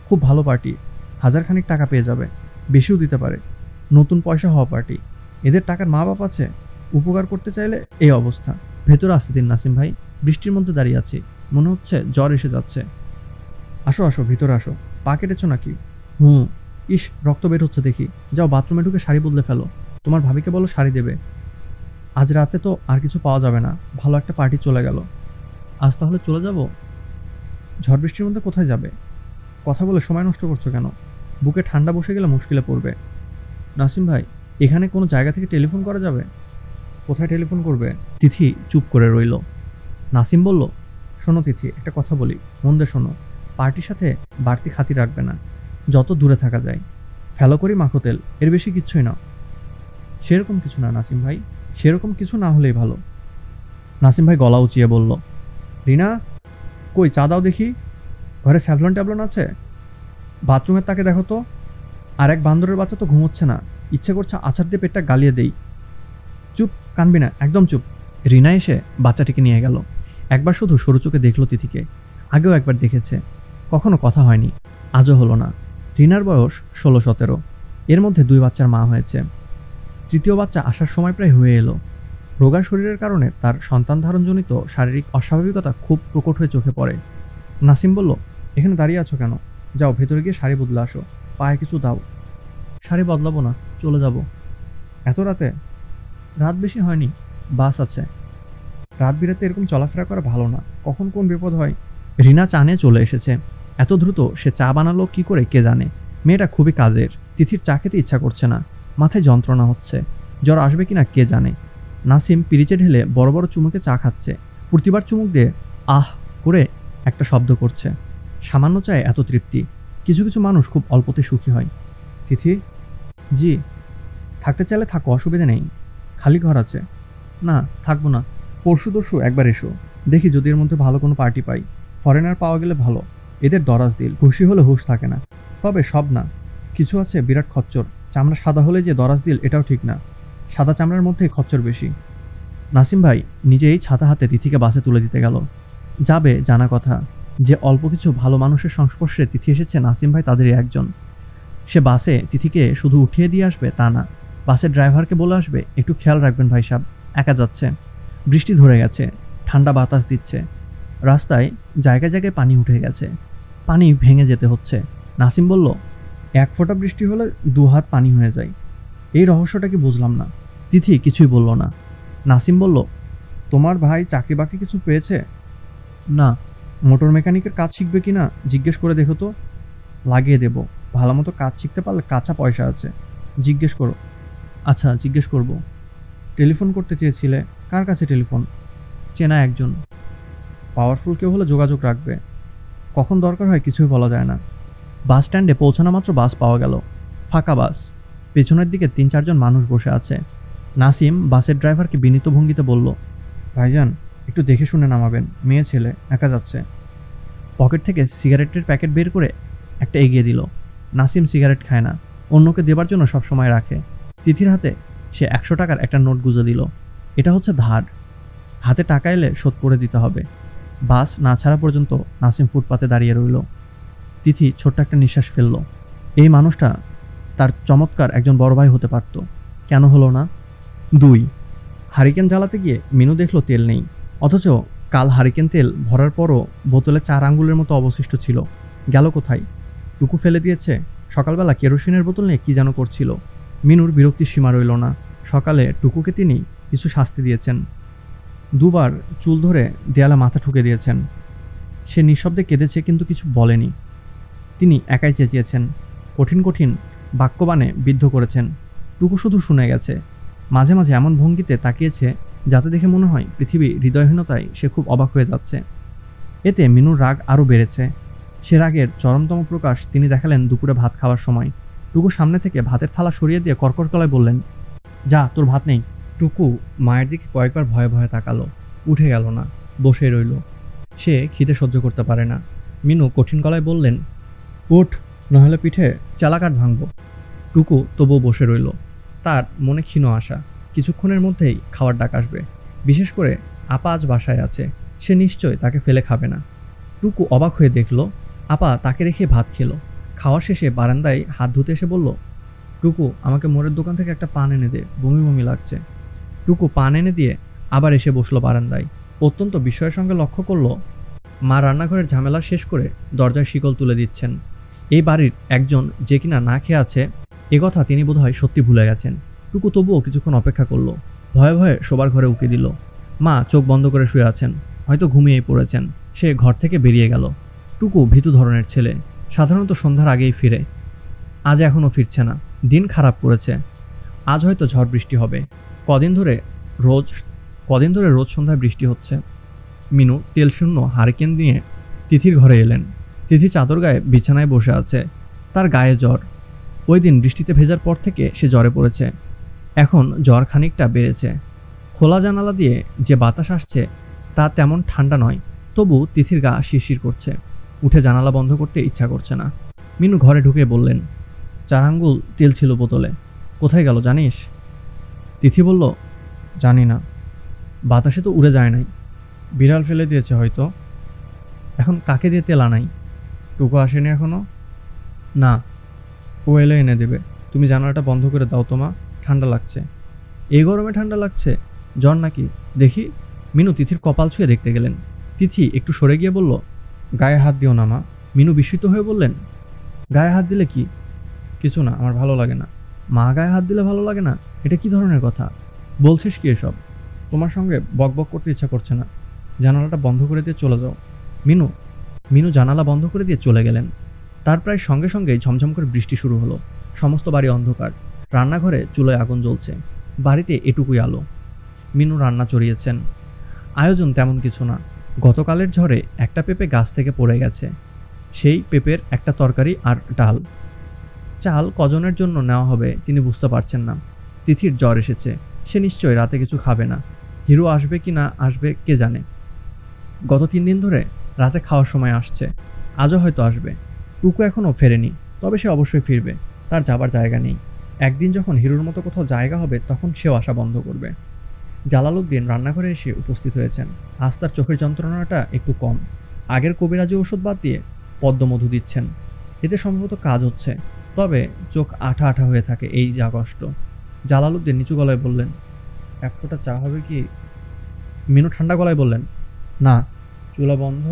খুব ভালো পার্টি, 1000 খানিক টাকা পেয়ে যাবে, বেশিও দিতে পারে। নতুন পয়সা হওয়া পার্টি, এদের টাকার মা বাপ আছে, উপকার করতে চাইলে এই অবস্থা। ভেতরে আসতে দিন নাসিম ভাই, বৃষ্টির মধ্যে দাঁড়িয়ে আছি, মনে হচ্ছে জ্বর এসে যাচ্ছে। আসো আসো, ভিতরে আসো। পা কেটেছো নাকি? হুম। ইস, রক্ত বের হচ্ছে দেখি। যাও বাথরুমে ঢুকে শাড়ি বদলে ফেলো, তোমার ভাবিকে বলো শাড়ি দেবে। আজ রাতে তো আর কিছু পাওয়া যাবে না, ভালো একটা পার্টি চলে গেল। আজ তাহলে চলে যাব? ঝড় বৃষ্টির মধ্যে কোথায় যাবে? কথা বলে সময় নষ্ট করছো কেন? বুকে ঠান্ডা বসে গেলে মুশকিলে পড়বে। নাসিম ভাই, এখানে কোনো জায়গা থেকে টেলিফোন করা যাবে? কোথায় টেলিফোন করবে? তিথি চুপ করে রইল। নাসিম বলল, শোনো তিথি, একটা কথা বলি, মন দিয়ে শোনো। পার্টির সাথে বাড়তি খাতির রাখবে না, যত দূরে থাকা যায়। ফেলো করি মাখো তেল, এর বেশি কিচ্ছুই না। সেরকম কিছু না নাসিম ভাই, সেরকম কিছু না হলেই ভালো। নাসিম ভাই গলা উঁচিয়ে বলল, রিনা, কই চা দাও দেখি। ঘরে স্যাভলন ট্যাবলন আছে? বাথরুমের তাকে দেখো তো। আর এক বান্দরের বাচ্চা তো ঘুমোচ্ছে না, ইচ্ছে করছে আছাড় দিয়ে পেটটা গালিয়ে দেই। চুপ, কানবি না, একদম চুপ। রিনা এসে বাচ্চাটিকে নিয়ে গেল। একবার শুধু সরু চোখে দেখল তিথিকে, আগেও একবার দেখেছে, কখনো কথা হয়নি, আজও হলো না। রিনার বয়স 16-17, এর মধ্যে 2 বাচ্চার মা হয়েছে। তৃতীয় বাচ্চা আসার সময় প্রায় হয়ে এলো। রোগা শরীরের কারণে তার সন্তান ধারণজনিত শারীরিক অস্বাভাবিকতা খুব প্রকট হয়ে চোখে পড়ে। নাসিম বলল, এখানে দাঁড়িয়ে আছো কেন? যাও ভেতরে গিয়ে শাড়ি বদলে আসো, পায়ে কিছু দাও। শাড়ি বদলাবো না, চলে যাব। এত রাতে? রাত বেশি হয়নি, বাস আছে। রাত বিরাতে এরকম চলাফেরা করা ভালো না, কখন কোন বিপদ হয়। রিনা চা নিয়ে চলে এসেছে। এত দ্রুত সে চা বানালো কি করে কে জানে। মেয়েটা খুবই কাজের। তিথির চা খেতে ইচ্ছা করছে না, মাথায় যন্ত্রণা হচ্ছে, জ্বর আসবে কিনা কে জানে। নাসিম পিরিচে ঢেলে বড় বড় চুমুকে চা খাচ্ছে। প্রতিবার চুমুক দিয়ে আহ করে একটা শব্দ করছে। সামান্য চায়ে এত তৃপ্তি। কিছু কিছু মানুষ খুব অল্পতে সুখী হয়। তিথি, জি। থাকতে চাইলে থাকো, অসুবিধা নেই। খালি ঘর আছে। না, থাকবো না। পরশু একবার এসো, দেখি যদি এর মধ্যে ভালো কোনো পার্টি পাই। ফরেনার পাওয়া গেলে ভালো। এদের দরাজ দিল, খুশি হলে হুঁশ থাকে না। তবে সব না, কিছু আছে বিরাট খচ্চর। চামড়া সাদা হলে যে দরাজ দিল এটাও ঠিক না, সাদা চামড়ার মধ্যেই খচ্চর বেশি। নাসিম ভাই নিজেই ছাতা হাতে তিথিকে বাসে তুলে দিতে গেল। যাবে জানা কথা, যে অল্প কিছু ভালো মানুষের সংস্পর্শে তিথি এসেছে নাসিম ভাই তাদেরই একজন। সে বাসে তিথিকে শুধু উঠিয়ে দিয়ে আসবে তা না, বাসের ড্রাইভারকে বলে আসবে একটু খেয়াল রাখবেন ভাই সাহেব, একা যাচ্ছে। বৃষ্টি ধরে গেছে, ঠান্ডা বাতাস দিচ্ছে, রাস্তায় জায়গায় জায়গায় পানি উঠে গেছে, পানি ভেঙে যেতে হচ্ছে। নাসিম বলল, এক ফোঁটা বৃষ্টি হলে 2 হাত পানি হয়ে যায়। এই রহস্যটা কি বুঝলাম না। তিথি কিছুই বলল না। নাসিম বলল, তোমার ভাই চাকরি বাকরি কিছু পেয়েছে? না। মোটর মেকানিকের কাজ শিখবে কি না জিজ্ঞেস করে দেখো তো। লাগিয়ে দেব, ভালো মতো কাজ শিখতে পারলে কাঁচা পয়সা আছে, জিজ্ঞেস করো। আচ্ছা, জিজ্ঞেস করব। টেলিফোন করতে চেয়েছিলে, কার কাছে টেলিফোন? চেনা একজন। পাওয়ারফুল কেউ হলে যোগাযোগ রাখবে, কখন দরকার হয় কিছুই বলা যায় না। বাস স্ট্যান্ডে পৌঁছানো মাত্র বাস পাওয়া গেল, ফাঁকা বাস। পেছনের দিকে 3-4 জন মানুষ বসে আছে। নাসিম বাসের ড্রাইভারকে বিনীত ভঙ্গিতে বলল, ভাইজান একটু দেখে শুনে নামাবেন, মেয়ে ছেলে একা যাচ্ছে। পকেট থেকে সিগারেটের প্যাকেট বের করে একটা এগিয়ে দিল। নাসিম সিগারেট খায় না, অন্যকে দেবার জন্য সব সময় রাখে। তিথির হাতে সে 100 টাকার একটা নোট গুঁজে দিল। এটা হচ্ছে ধার, হাতে টাকা এলে শোধ করে দিতে হবে। বাস না ছাড়া পর্যন্ত নাসিম ফুটপাতে দাঁড়িয়ে রইল। তিথি ছোট্ট একটা নিঃশ্বাস ফেলল। এই মানুষটা তার চমৎকার একজন বড় ভাই হতে পারত, কেন হলো না? 2, হারিকেন জ্বালাতে গিয়ে মিনু দেখলো তেল নেই, অথচ কাল হারিকেন তেল ভরার পরও বোতলে 4 আঙ্গুলের মতো অবশিষ্ট ছিল। গেল কোথায়? টুকু ফেলে দিয়েছে। সকালবেলা কেরোসিনের বোতল নিয়ে কি যেন করছিল। মিনুর বিরক্তির সীমা রইল না। সকালে টুকুকে তিনি কিছু শাস্তি দিয়েছেন, 2 বার চুল ধরে দেয়ালে মাথা ঠুকে দিয়েছেন। সে নিঃশব্দে কেঁদেছে, কিন্তু কিছু বলেনি। তিনি একাই চেঁচিয়েছেন, কঠিন কঠিন বাক্যবাণে বিদ্ধ করেছেন। টুকু শুধু শুনে গেছে, মাঝে মাঝে এমন ভঙ্গিতে তাকিয়েছে যাতে দেখে মনে হয় পৃথিবী হৃদয়হীনতায় সে খুব অবাক হয়ে যাচ্ছে। এতে মিনুর রাগ আরও বেড়েছে। সে রাগের চরমতম প্রকাশ তিনি দেখালেন দুপুরে ভাত খাওয়ার সময়। টুকু সামনে থেকে ভাতের থালা সরিয়ে দিয়ে কর্কশ গলায় বললেন, যা, তোর ভাত নেই। টুকু মায়ের দিকে কয়েকবার ভয়ে ভয়ে তাকালো, উঠে গেল না, বসে রইল। সে খিদে সহ্য করতে পারে না। মিনু কঠিন গলায় বললেন, উঠ, নাহলে পিঠে চালাকাঠ ভাঙব। টুকু তবুও বসে রইল। তার মনে ক্ষীণ আশা, কিছুক্ষণের মধ্যেই খাওয়ার ডাক আসবে। বিশেষ করে আপা আজ বাসায় আছে, সে নিশ্চয় তাকে ফেলে খাবে না। টুকু অবাক হয়ে দেখল আপা তাকে রেখে ভাত খেলো। খাওয়া শেষে বারান্দায় হাত ধুতে এসে বলল, টুকু আমাকে মোড়ের দোকান থেকে একটা পান এনে দে, বমি বমি লাগছে। টুকু পান এনে দিয়ে আবার এসে বসলো বারান্দায়। অত্যন্ত বিস্ময়ের সঙ্গে লক্ষ্য করলো মা রান্নাঘরের ঝামেলা শেষ করে দরজায় শিকল তুলে দিচ্ছেন। এই বাড়ির একজন যে কিনা না খেয়ে আছে এ কথা তিনি বোধহয় সত্যি ভুলে গেছেন। টুকু তবুও কিছুক্ষণ অপেক্ষা করলো, ভয়ে ভয়ে শোবার ঘরে উকি দিল। মা চোখ বন্ধ করে শুয়ে আছেন, হয়তো ঘুমিয়েই পড়েছেন। সে ঘর থেকে বেরিয়ে গেল। টুকু ভীতু ধরনের ছেলে, সাধারণত সন্ধ্যার আগেই ফিরে। আজ এখনও ফিরছে না, দিন খারাপ করেছে। আজ হয়তো ঝড় বৃষ্টি হবে। কদিন ধরে রোজ সন্ধ্যায় বৃষ্টি হচ্ছে। মিনু তেলশূন্য হারিকেন নিয়ে তিথির ঘরে এলেন। তিথি চাদর গায়ে বিছানায় বসে আছে, তার গায়ে জ্বর। ওই দিন বৃষ্টিতে ভেজার পর থেকে সে জ্বরে পড়েছে। এখন জ্বর খানিকটা বেড়েছে। খোলা জানালা দিয়ে যে বাতাস আসছে তা তেমন ঠান্ডা নয়, তবু তিথির গা শিরশির করছে। উঠে জানালা বন্ধ করতে ইচ্ছা করছে না। মিনু ঘরে ঢুকে বললেন, 4 আঙ্গুল তেল ছিল বোতলে, কোথায় গেল জানিস? তিথি বলল, জানি না, বাতাসে তো উড়ে যায় নাই, বিড়াল ফেলে দিয়েছে হয়তো। এখন কাকে দিয়ে তেল আনাই? টুকু আসেনি এখনো? না, ও এলে এনে দেবে। তুমি জানালাটা বন্ধ করে দাও তো মা, ঠান্ডা লাগছে। এই গরমে ঠান্ডা লাগছে? জ্বর নাকি দেখি? মিনু তিথির কপাল ছুঁয়ে দেখতে গেলেন। তিথি একটু সরে গিয়ে বলল, গায়ে হাত দিও না মা। মিনু বিস্মিত হয়ে বললেন, গায়ে হাত দিলে কি? কিছু না, আমার ভালো লাগে না। মা গায়ে হাত দিলে ভালো লাগে না? এটা কি ধরনের কথা বলছিস কি এসব? তোমার সঙ্গে বক বক করতে ইচ্ছা করছে না, জানালাটা বন্ধ করে দিয়ে চলে যাও। মিনু জানালা বন্ধ করে দিয়ে চলে গেলেন। তার প্রায় সঙ্গে সঙ্গেই ঝমঝম করে বৃষ্টি শুরু হলো। সমস্ত বাড়ি অন্ধকার। রান্নাঘরে চুলোয় আগুন জ্বলছে। বাড়িতে এটুকুই আলো। মিনু রান্না চড়িয়েছেন। আয়োজন তেমন কিছু না। গতকালের ঝড়ে একটা পেঁপে গাছ থেকে পড়ে গেছে। সেই পেঁপের একটা তরকারি আর ডাল। চাল কজনের জন্য নেওয়া হবে তিনি বুঝতে পারছেন না। তিথির জ্বর এসেছে। সে নিশ্চয়ই রাতে কিছু খাবে না। হিরো আসবে কি না আসবে কে জানে। গত 3 দিন ধরে রাতে খাওয়ার সময় আসছে। আজও হয়তো আসবে। টুকু এখনও ফেরেনি। তবে সে অবশ্যই ফিরবে। তার যাবার জায়গা নেই। একদিন যখন হিরোর মতো কোথাও জায়গা হবে তখন সেও আসা বন্ধ করবে। জালালউদ্দিন রান্নাঘরে এসে উপস্থিত হয়েছেন। আজ তার চোখের যন্ত্রণাটা একটু কম। আগের কবিরাজি ওষুধ বাদ দিয়ে পদ্মমধু দিচ্ছেন। এতে সম্ভবত কাজ হচ্ছে। তবে চোখ আঠা আঠা হয়ে থাকে, এই যা কষ্ট। জালালউদ্দিন নিচু গলায় বললেন, এক ফোঁটা চা হবে কি? মিনু ঠান্ডা গলায় বললেন, না। চুলা বন্ধ?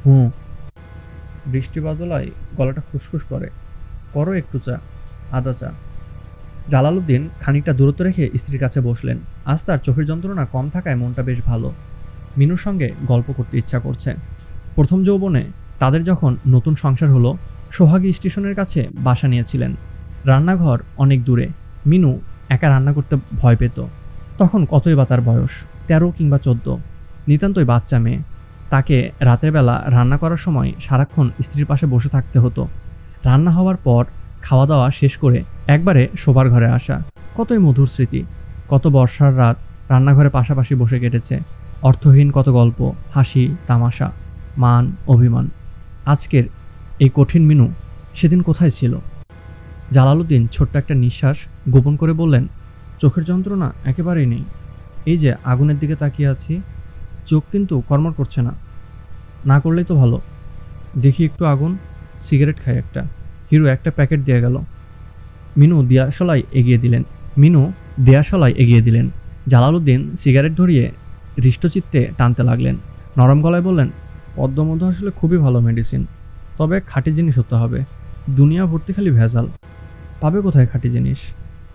হুঁ। বৃষ্টি বাদলায় গলাটা খুসখুস করে। করো একটু চা, আদা চা। জালালউদ্দিন খানিকটা দূরত্ব রেখে স্ত্রীর কাছে বসলেন। আজ তার চোখের যন্ত্রণা কম থাকায় মনটা বেশ ভালো। মিনুর সঙ্গে গল্প করতে ইচ্ছা করছে। প্রথম যৌবনে তাদের যখন নতুন সংসার হলো, সোহাগী স্টেশনের কাছে বাসা নিয়েছিলেন। রান্নাঘর অনেক দূরে। মিনু একা রান্না করতে ভয় পেত। তখন কতই বা তার বয়স, 13 কিংবা 14। নিতান্তই বাচ্চা মেয়ে। তাকে রাতের বেলা রান্না করার সময় সারাক্ষণ স্ত্রীর পাশে বসে থাকতে হতো। রান্না হওয়ার পর খাওয়া দাওয়া শেষ করে একবারে শোবার ঘরে আসা। কতই মধুর স্মৃতি। কত বর্ষার রাত রান্নাঘরে পাশাপাশি বসে কেটেছে। অর্থহীন কত গল্প, হাসি তামাশা, মান অভিমান। আজকের এই কঠিন মিনু সেদিন কোথায় ছিল? জালালউদ্দিন ছোট্ট একটা নিঃশ্বাস গোপন করে বললেন, চোখের যন্ত্রণা একেবারেই নেই। এই যে আগুনের দিকে তাকিয়ে আছি, চোখ কিন্তু কর্মর করছে না। না করলেই তো ভালো। দেখি একটু আগুন, সিগারেট খাই একটা। হিরো একটা প্যাকেট দিয়ে গেল। মিনু দেয়াশলায় এগিয়ে দিলেন। জালালউদ্দিন সিগারেট ধরিয়ে হৃষ্টচিত্তে টানতে লাগলেন। নরম গলায় বললেন, পদ্মমধু আসলে খুবই ভালো মেডিসিন। তবে খাঁটি জিনিস হতে হবে। দুনিয়া ভর্তি খালি ভেজাল। পাবে কোথায় খাঁটি জিনিস?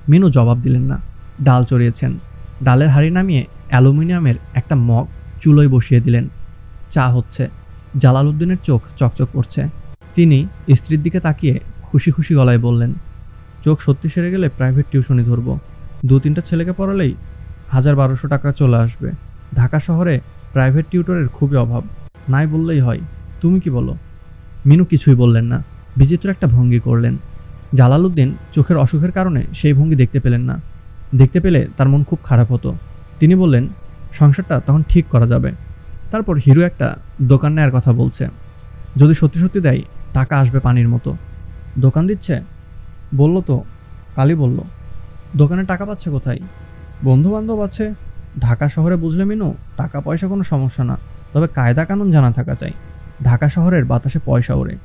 মিনু জবাব দিলেন না। ডাল চড়িয়েছেন। ডালের হাঁড়ি নামিয়ে অ্যালুমিনিয়ামের একটা মগ চুলোয় বসিয়ে দিলেন। চা হচ্ছে। জালালউদ্দিনের চোখ চকচক করছে। তিনি স্ত্রীর দিকে তাকিয়ে খুশি খুশি গলায় বললেন, চোখ সত্যি সেরে গেলে প্রাইভেট টিউশনি ধরবো। 2-3টা ছেলেকে পড়ালেই 1000-1200 টাকা চলে আসবে। ঢাকা শহরে প্রাইভেট টিউটরের খুবই অভাব। নাই বললেই হয়। তুমি কি বলো? মিনু কিছুই বললেন না। বিচিত্র একটা ভঙ্গি করলেন। জালালউদ্দিন চোখের অসুখের কারণে সেই ভঙ্গি দেখতে পেলেন না। দেখতে পেলে তার মন খুব খারাপ হতো। তিনি বললেন, সংসারটা তখন ঠিক করা যাবে। তারপর হিরো একটা দোকান নেয়ার কথা বলছে। যদি সত্যি সত্যি দেয় টাকা আসবে পানির মতো। দোকান দিচ্ছে? বলল তো, কালই বলল। দোকানে টাকা পাচ্ছে কোথায়? বন্ধু বান্ধব আছে। ঢাকা শহরে বুঝলে মিনু, টাকা পয়সা কোনো সমস্যা না। তবে কায়দা কানুন জানা থাকা চাই। ঢাকা শহরের বাতাসে পয়সা ওড়ে।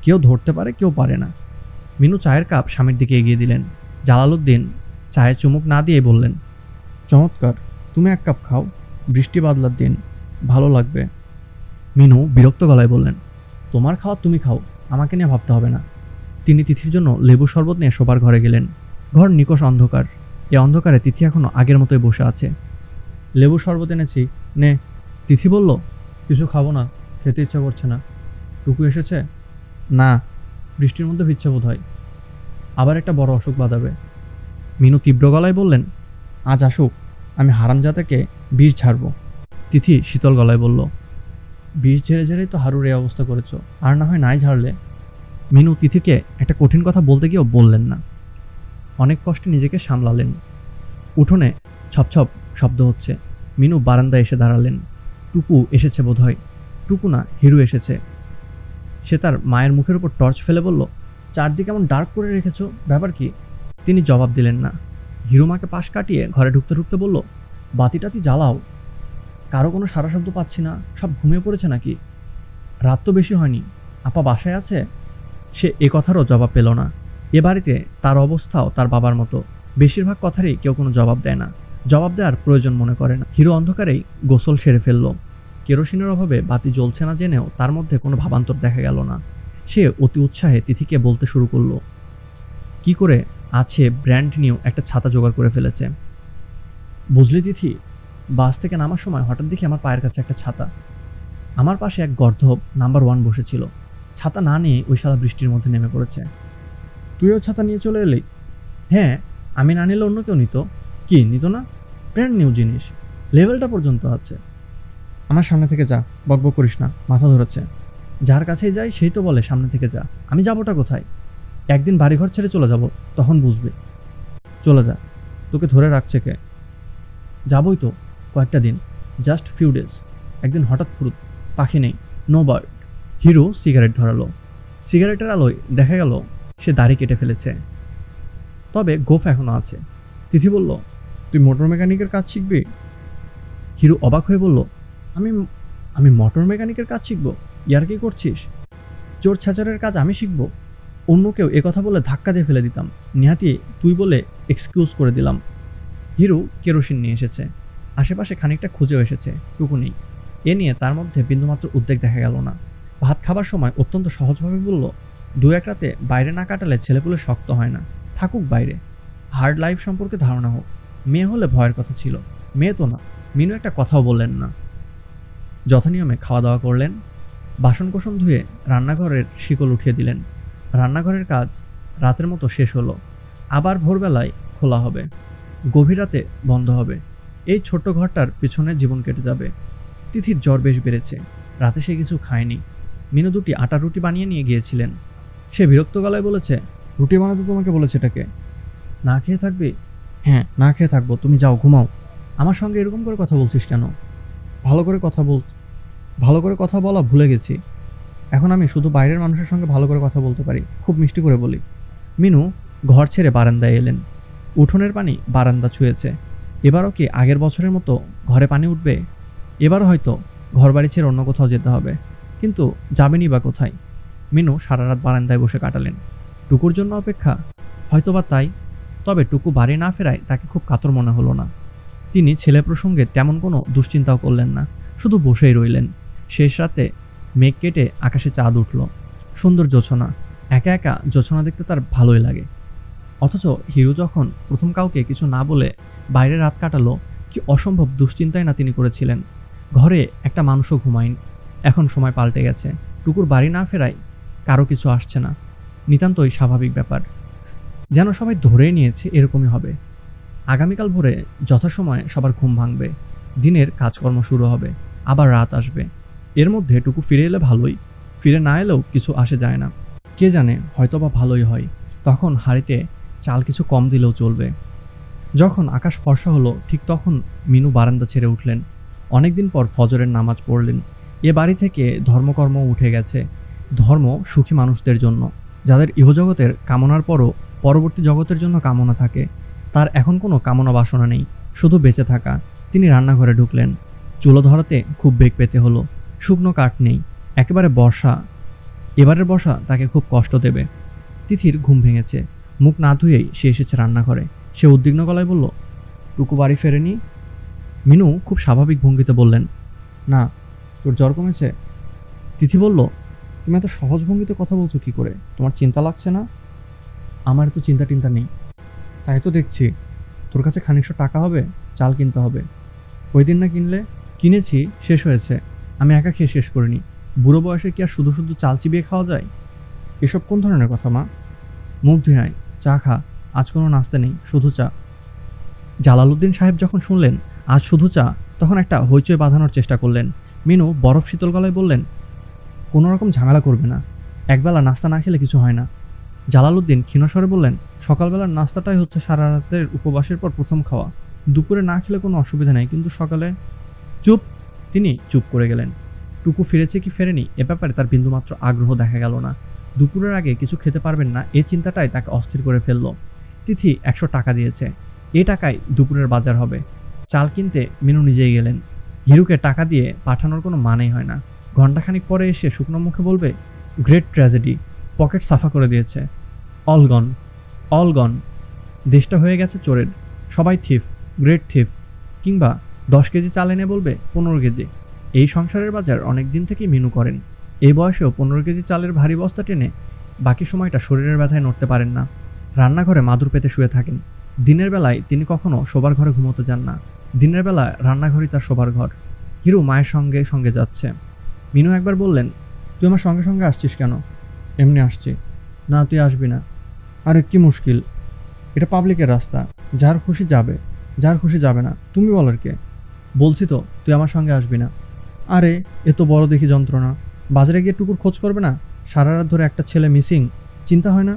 কেউ ধরতে পারে, কেউ পারে না। মিনু চায়ের কাপ স্বামীর দিকে এগিয়ে দিলেন। জালালউদ্দিন চায়ে চুমুক না দিয়ে বললেন, চমৎকার, তুমি এক কাপ খাও। বৃষ্টি বাদলার দিন, ভালো লাগবে। মিনু বিরক্ত গলায় বললেন, তোমার খাওয়া তুমি খাও, আমাকে নিয়ে ভাবতে হবে না। তিনি তিথির জন্য লেবু শরবত নিয়ে শোবার ঘরে গেলেন। ঘর নিকষ অন্ধকার। এ অন্ধকারে তিথি এখনো আগের মতোই বসে আছে। লেবু শরবত এনেছি, নে। তিথি বলল, কিছু খাবো না, খেতে ইচ্ছা করছে না। টুকু এসেছে? না, বৃষ্টির মধ্যে ভিজছে বোধ হয়। আবার একটা বড় অসুখ বাঁধাবে। মিনু তীব্র গলায় বললেন, আজ আসুক, আমি হারামজাদাকে বিষ ঝাড়ব। তিথি শীতল গলায় বলল, বিষ ঝেড়ে ঝেড়েই তো হারুর এই অবস্থা করেছ, আর না হয় নাই ঝাড়লে। মিনু তিথিকে একটা কঠিন কথা বলতে গিয়েও বললেন না। অনেক কষ্টে নিজেকে সামলালেন। উঠোনে ছপছপ শব্দ হচ্ছে। মিনু বারান্দায় এসে দাঁড়ালেন। টুকু এসেছে বোধহয়। টুকু না, হিরু এসেছে। সে তার মায়ের মুখের উপর টর্চ ফেলে বলল, চারদিকে এমন ডার্ক করে রেখেছ, ব্যাপার কি? তিনি জবাব দিলেন না। হিরু মাকে পাশ কাটিয়ে ঘরে ঢুকতে ঢুকতে বলল, বাতি টাতি জ্বালাও। কারো কোনো সারা শব্দ পাচ্ছি না, সব ঘুমিয়ে পড়েছে নাকি? রাত তো বেশি হয়নি, আপা বাসায় আছে? সে এ কথারও জবাব পেল না। এ বাড়িতে তার অবস্থাও তার বাবার মতো। বেশিরভাগ কথারই কেউ কোনো জবাব দেয় না, জবাব দেওয়ার প্রয়োজন মনে করে না। হিরো অন্ধকারেই গোসল সেরে ফেলল। কেরোসিনের অভাবে বাতি জ্বলছে না জেনেও তার মধ্যে কোনো ভাবান্তর দেখা গেল না। সে অতি উৎসাহে তিথিকে বলতে শুরু করলো, কি করে আছে ব্র্যান্ড নিউ একটা ছাতা জোগাড় করে ফেলেছে। বুঝলি তিথি, বাস থেকে নামার সময় হঠাৎ দেখি আমার পায়ের কাছে একটা ছাতা। আমার পাশে এক গর্ধব নাম্বার 1 বসেছিল। ছাতা না নিয়ে ওই শালা বৃষ্টির মধ্যে নেমে পড়েছে। তুইও ছাতা নিয়ে চলে এলি? হ্যাঁ, আমি না নিলে অন্য কেউ নিত। কি নিত না? ব্র্যান্ড নিউ জিনিস, লেভেলটা পর্যন্ত আছে। আমার সামনে থেকে যা, বকবক করিস না, মাথা ধরেছে। যার কাছেই যাই সেই তো বলে সামনে থেকে যা। আমি যাবোটা কোথায়? একদিন বাড়িঘর ছেড়ে চলে যাব, তখন বুঝবে। চলে যা, তোকে ধরে রাখছে কে? যাবই তো, কয়েকটা দিন, জাস্ট ফিউ ডেজ। একদিন হঠাৎ ফুরুত, পাখি নেই, নো বার্ড। হিরো সিগারেট ধরালো। সিগারেটের আলোয় দেখা গেল সে দাড়ি কেটে ফেলেছে, তবে গোফ এখনো আছে। তিথি বলল, তুই মোটর মেকানিকের কাজ শিখবি? হিরো অবাক হয়ে বলল, আমি আমি মোটর মেকানিকের কাজ শিখবো? ইয়ার কি করছিস? চোর ছাচারের কাজ আমি শিখবো? অন্য কেউ একথা বলে ধাক্কা দিয়ে ফেলে দিতাম। নিহাতি তুই বলে এক্সকিউজ করে দিলাম। হিরো কেরোসিন নিয়ে এসেছে। আশেপাশে খানিকটা খুঁজেও এসেছে, টুকু নেই। এ নিয়ে তার মধ্যে বিন্দুমাত্র উদ্বেগ দেখা গেল না। ভাত খাবার সময় অত্যন্ত সহজভাবে বলল, দু এক রাতে বাইরে না কাটালে ছেলেপুলে শক্ত হয় না, থাকুক বাইরে। হার্ড লাইফ সম্পর্কে ধারণা হোক। মেয়ে হলে ভয়ের কথা ছিল, মেয়ে তো না। মিনু একটা কথাও বললেন না। যথানিয়মে খাওয়া দাওয়া করলেন। বাসনকোসন ধুয়ে রান্নাঘরের শিকল উঠিয়ে দিলেন। রান্নাঘরের কাজ রাতের মতো শেষ হলো। আবার ভোরবেলায় খোলা হবে, গভীর রাতে বন্ধ হবে। এই ছোট্ট ঘরটার পিছনে জীবন কেটে যাবে। তিথির জ্বর বেশ বেড়েছে। রাতে সে কিছু খায়নি। মিনু দুটি আটার রুটি বানিয়ে নিয়ে গিয়েছিলেন। সে বিরক্ত গলায় বলেছে, রুটি বানাতে তোমাকে বলেছে এটাকে? না খেয়ে থাকবে? হ্যাঁ, না খেয়ে থাকবো। তুমি যাও, ঘুমাও। আমার সঙ্গে এরকম করে কথা বলছিস কেন? ভালো করে কথা বলা ভুলে গেছি। এখন আমি শুধু বাইরের মানুষের সঙ্গে ভালো করে কথা বলতে পারি, খুব মিষ্টি করে বলি। মিনু ঘর ছেড়ে বারান্দায় এলেন। উঠোনের পানি বারান্দা ছুঁয়েছে। এবারও কি আগের বছরের মতো ঘরে পানি উঠবে? এবারও হয়তো ঘর বাড়ি ছেড়ে অন্য কোথাও যেতে হবে, কিন্তু যাবেনই বা কোথায়? মিনু সারা রাত বারান্দায় বসে কাটালেন। টুকুর জন্য অপেক্ষা, হয়তোবা তাই। তবে টুকু বাড়ি না ফেরায় তাকে খুব কাতর মনে হলো না। তিনি ছেলে প্রসঙ্গে তেমন কোনো দুশ্চিন্তাও করলেন না, শুধু বসেই রইলেন। শেষ রাতে মেঘ কেটে আকাশে চাঁদ উঠল। সুন্দর জোছনা। একা একা জোছনা দেখতে তার ভালোই লাগে। অথচ হিরো যখন প্রথম কাউকে কিছু না বলে বাইরে রাত কাটালো, কি অসম্ভব দুশ্চিন্তাই না তিনি করেছিলেন। ঘরে একটা মানুষও ঘুমায়নি। এখন সময় পাল্টে গেছে। টুকুর বাড়ি না ফেরায় কারো কিছু আসছে না। নিতান্তই স্বাভাবিক ব্যাপার, যেন সবাই ধরেই নিয়েছে এরকমই হবে। আগামীকাল ভোরে যথাসময়ে সবার ঘুম ভাঙবে। দিনের কাজকর্ম শুরু হবে, আবার রাত আসবে। এর মধ্যে টুকু ফিরে এলে ভালোই, ফিরে না এলেও কিছু আসে যায় না। কে জানে, হয়তোবা ভালোই হয়। তখন হাঁড়িতে চাল কিছু কম দিলেও চলবে। যখন আকাশ ফর্সা হলো, ঠিক তখন মিনু বারান্দা ছেড়ে উঠলেন। অনেকদিন পর ফজরের নামাজ পড়লেন। এ বাড়ি থেকে ধর্মকর্ম উঠে গেছে। ধর্ম সুখী মানুষদের জন্য, যাদের ইহজগতের কামনার পরও পরবর্তী জগতের জন্য কামনা থাকে। তার এখন কোনো কামনা বাসনা নেই, শুধু বেঁচে থাকা। তিনি রান্নাঘরে ঢুকলেন। চুলো ধরাতে খুব বেগ পেতে হলো। শুকনো কাঠ নেই, একেবারে বর্ষা। এবারের বর্ষা তাকে খুব কষ্ট দেবে। তিথির ঘুম ভেঙেছে। মুখ না ধুয়েই সে এসেছে রান্নাঘরে। সে উদ্বিগ্ন গলায় বলল, টুকু বাড়ি ফেরেনি? মিনু খুব স্বাভাবিক ভঙ্গিতে বললেন, না। তোর জ্বর কমেছে? তিথি বলল, তুমি এত সহজ ভঙ্গিতে কথা বলছো কি করে? তোমার চিন্তা লাগছে না? আমার তো চিন্তা টিন্তা নেই। তাই তো দেখছি। তোর কাছে খানিকশো টাকা হবে, চাল কিনতে হবে। ওই দিন না কিনলে? কিনেছি, শেষ হয়েছে। আমি একা খেয়ে শেষ করিনি। বুড়ো বয়সে কি আর শুধু শুধু চাল চিবিয়ে খাওয়া যায়? এসব কোন ধরনের কথা মা? মুখ ধুয়ে আয়, চা খা। আজ কোনো নাস্তা নেই, শুধু চা। জালালউদ্দিন সাহেব যখন শুনলেন আজ শুধু চা, তখন একটা হইচই বাঁধানোর চেষ্টা করলেন। মিনু বরফ শীতল গলায় বললেন, কোনো রকম ঝামেলা করবে না। একবেলা নাস্তা না খেলে কিছু হয় না। জালালউদ্দিন ক্ষীণস্বরে বললেন, সকালবেলার নাস্তাটাই হচ্ছে সারা রাতের উপবাসের পর প্রথম খাওয়া। দুপুরে না খেলে কোনো অসুবিধা নেই, কিন্তু সকালে। চুপ! তিনি চুপ করে গেলেন। টুকু ফিরেছে কি ফেরেনি এ ব্যাপারে তার বিন্দুমাত্র আগ্রহ দেখা গেল না। দুপুরের আগে কিছু খেতে পারবেন না, এই চিন্তাটাই তাকে অস্থির করে ফেলল। তিথি 100 টাকা দিয়েছে। এ টাকায় দুপুরের বাজার হবে। চাল কিনতে মিনু নিজেই গেলেন। হিরুকে টাকা দিয়ে পাঠানোর কোনো মানেই হয় না। ঘণ্টাখানিক পরে এসে শুকনো মুখে বলবে, গ্রেট ট্র্যাজেডি, পকেট সাফা করে দিয়েছে। অল গন, অল গন। দেশটা হয়ে গেছে চোরের। সবাই থিফ, গ্রেট থিফ। কিংবা 10 কেজি চাল এনে বলবে 15 কেজি। এই সংসারের বাজার অনেক দিন থেকেই মিনু করেন। এই বয়সেও 15 কেজি চালের ভারী বস্তা টেনে বাকি সময়টা শরীরের ব্যথায় নড়তে পারেন না। রান্নাঘরে মাদুর পেতে শুয়ে থাকেন। দিনের বেলায় তিনি কখনো শোবার ঘরে ঘুমোতে যান না। দিনের বেলা রান্নাঘরই তার শোবার ঘর। হিরু মায়ের সঙ্গে সঙ্গে যাচ্ছে। মিনু একবার বললেন, তুই আমার সঙ্গে সঙ্গে আসছিস কেন? এমনি আসছি। না, তুই আসবি না। আরে কি মুশকিল, এটা পাবলিকের রাস্তা, যার খুশি যাবে, যার খুশি যাবে না, তুমি বলার কে? বলছি তো তুই আমার সঙ্গে আসবি না। আরে এ তো বড় দেখি যন্ত্রণা, বাজারে গিয়ে টুকুর খোঁজ করবে না? সারা রাত ধরে একটা ছেলে মিসিং, চিন্তা হয় না?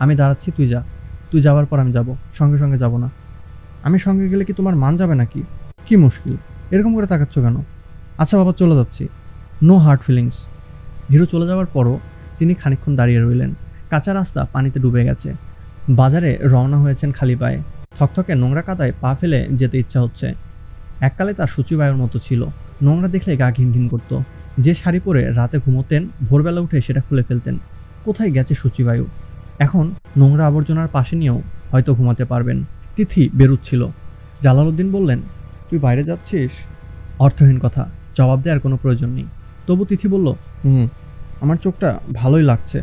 আমি দাঁড়াচ্ছি, তুই যা। তুই যাওয়ার পর আমি যাব, সঙ্গে সঙ্গে যাব না। আমি সঙ্গে গেলে কি তোমার মান যাবে নাকি? কি মুশকিল, এরকম করে তাকাচ্ছ কেন? আচ্ছা বাবা, চলে যাচ্ছি, নো হার্ড ফিলিংস। হিরো চলে যাওয়ার পরও তিনি খানিকক্ষণ দাঁড়িয়ে রইলেন। কাঁচা রাস্তা পানিতে ডুবে গেছে। বাজারে রওনা হয়েছেন খালি পায়ে। থকথকে নোংরা কাদায় পা ফেলে যেতে ইচ্ছা হচ্ছে। এককালে তার সূচিবায়ুর মতো ছিল, নোংরা দেখলে গা ঘিন ঘিন করত। যে শাড়ি পরে রাতে ঘুমোতেন, ভোরবেলা উঠে সেটা খুলে ফেলতেন। কোথায় গেছে সূচিবায়ু? এখন নোংরা আবর্জনার পাশে নিয়েও হয়তো ঘুমাতে পারবেন। তিথি বেরুচ্ছিল। জালালউদ্দিন বললেন, তুই বাইরে যাচ্ছিস? অর্থহীন কথা, জবাব দেওয়ার কোনো প্রয়োজন নেই। তবু তিথি বলল, আমার চোখটা ভালোই লাগছে,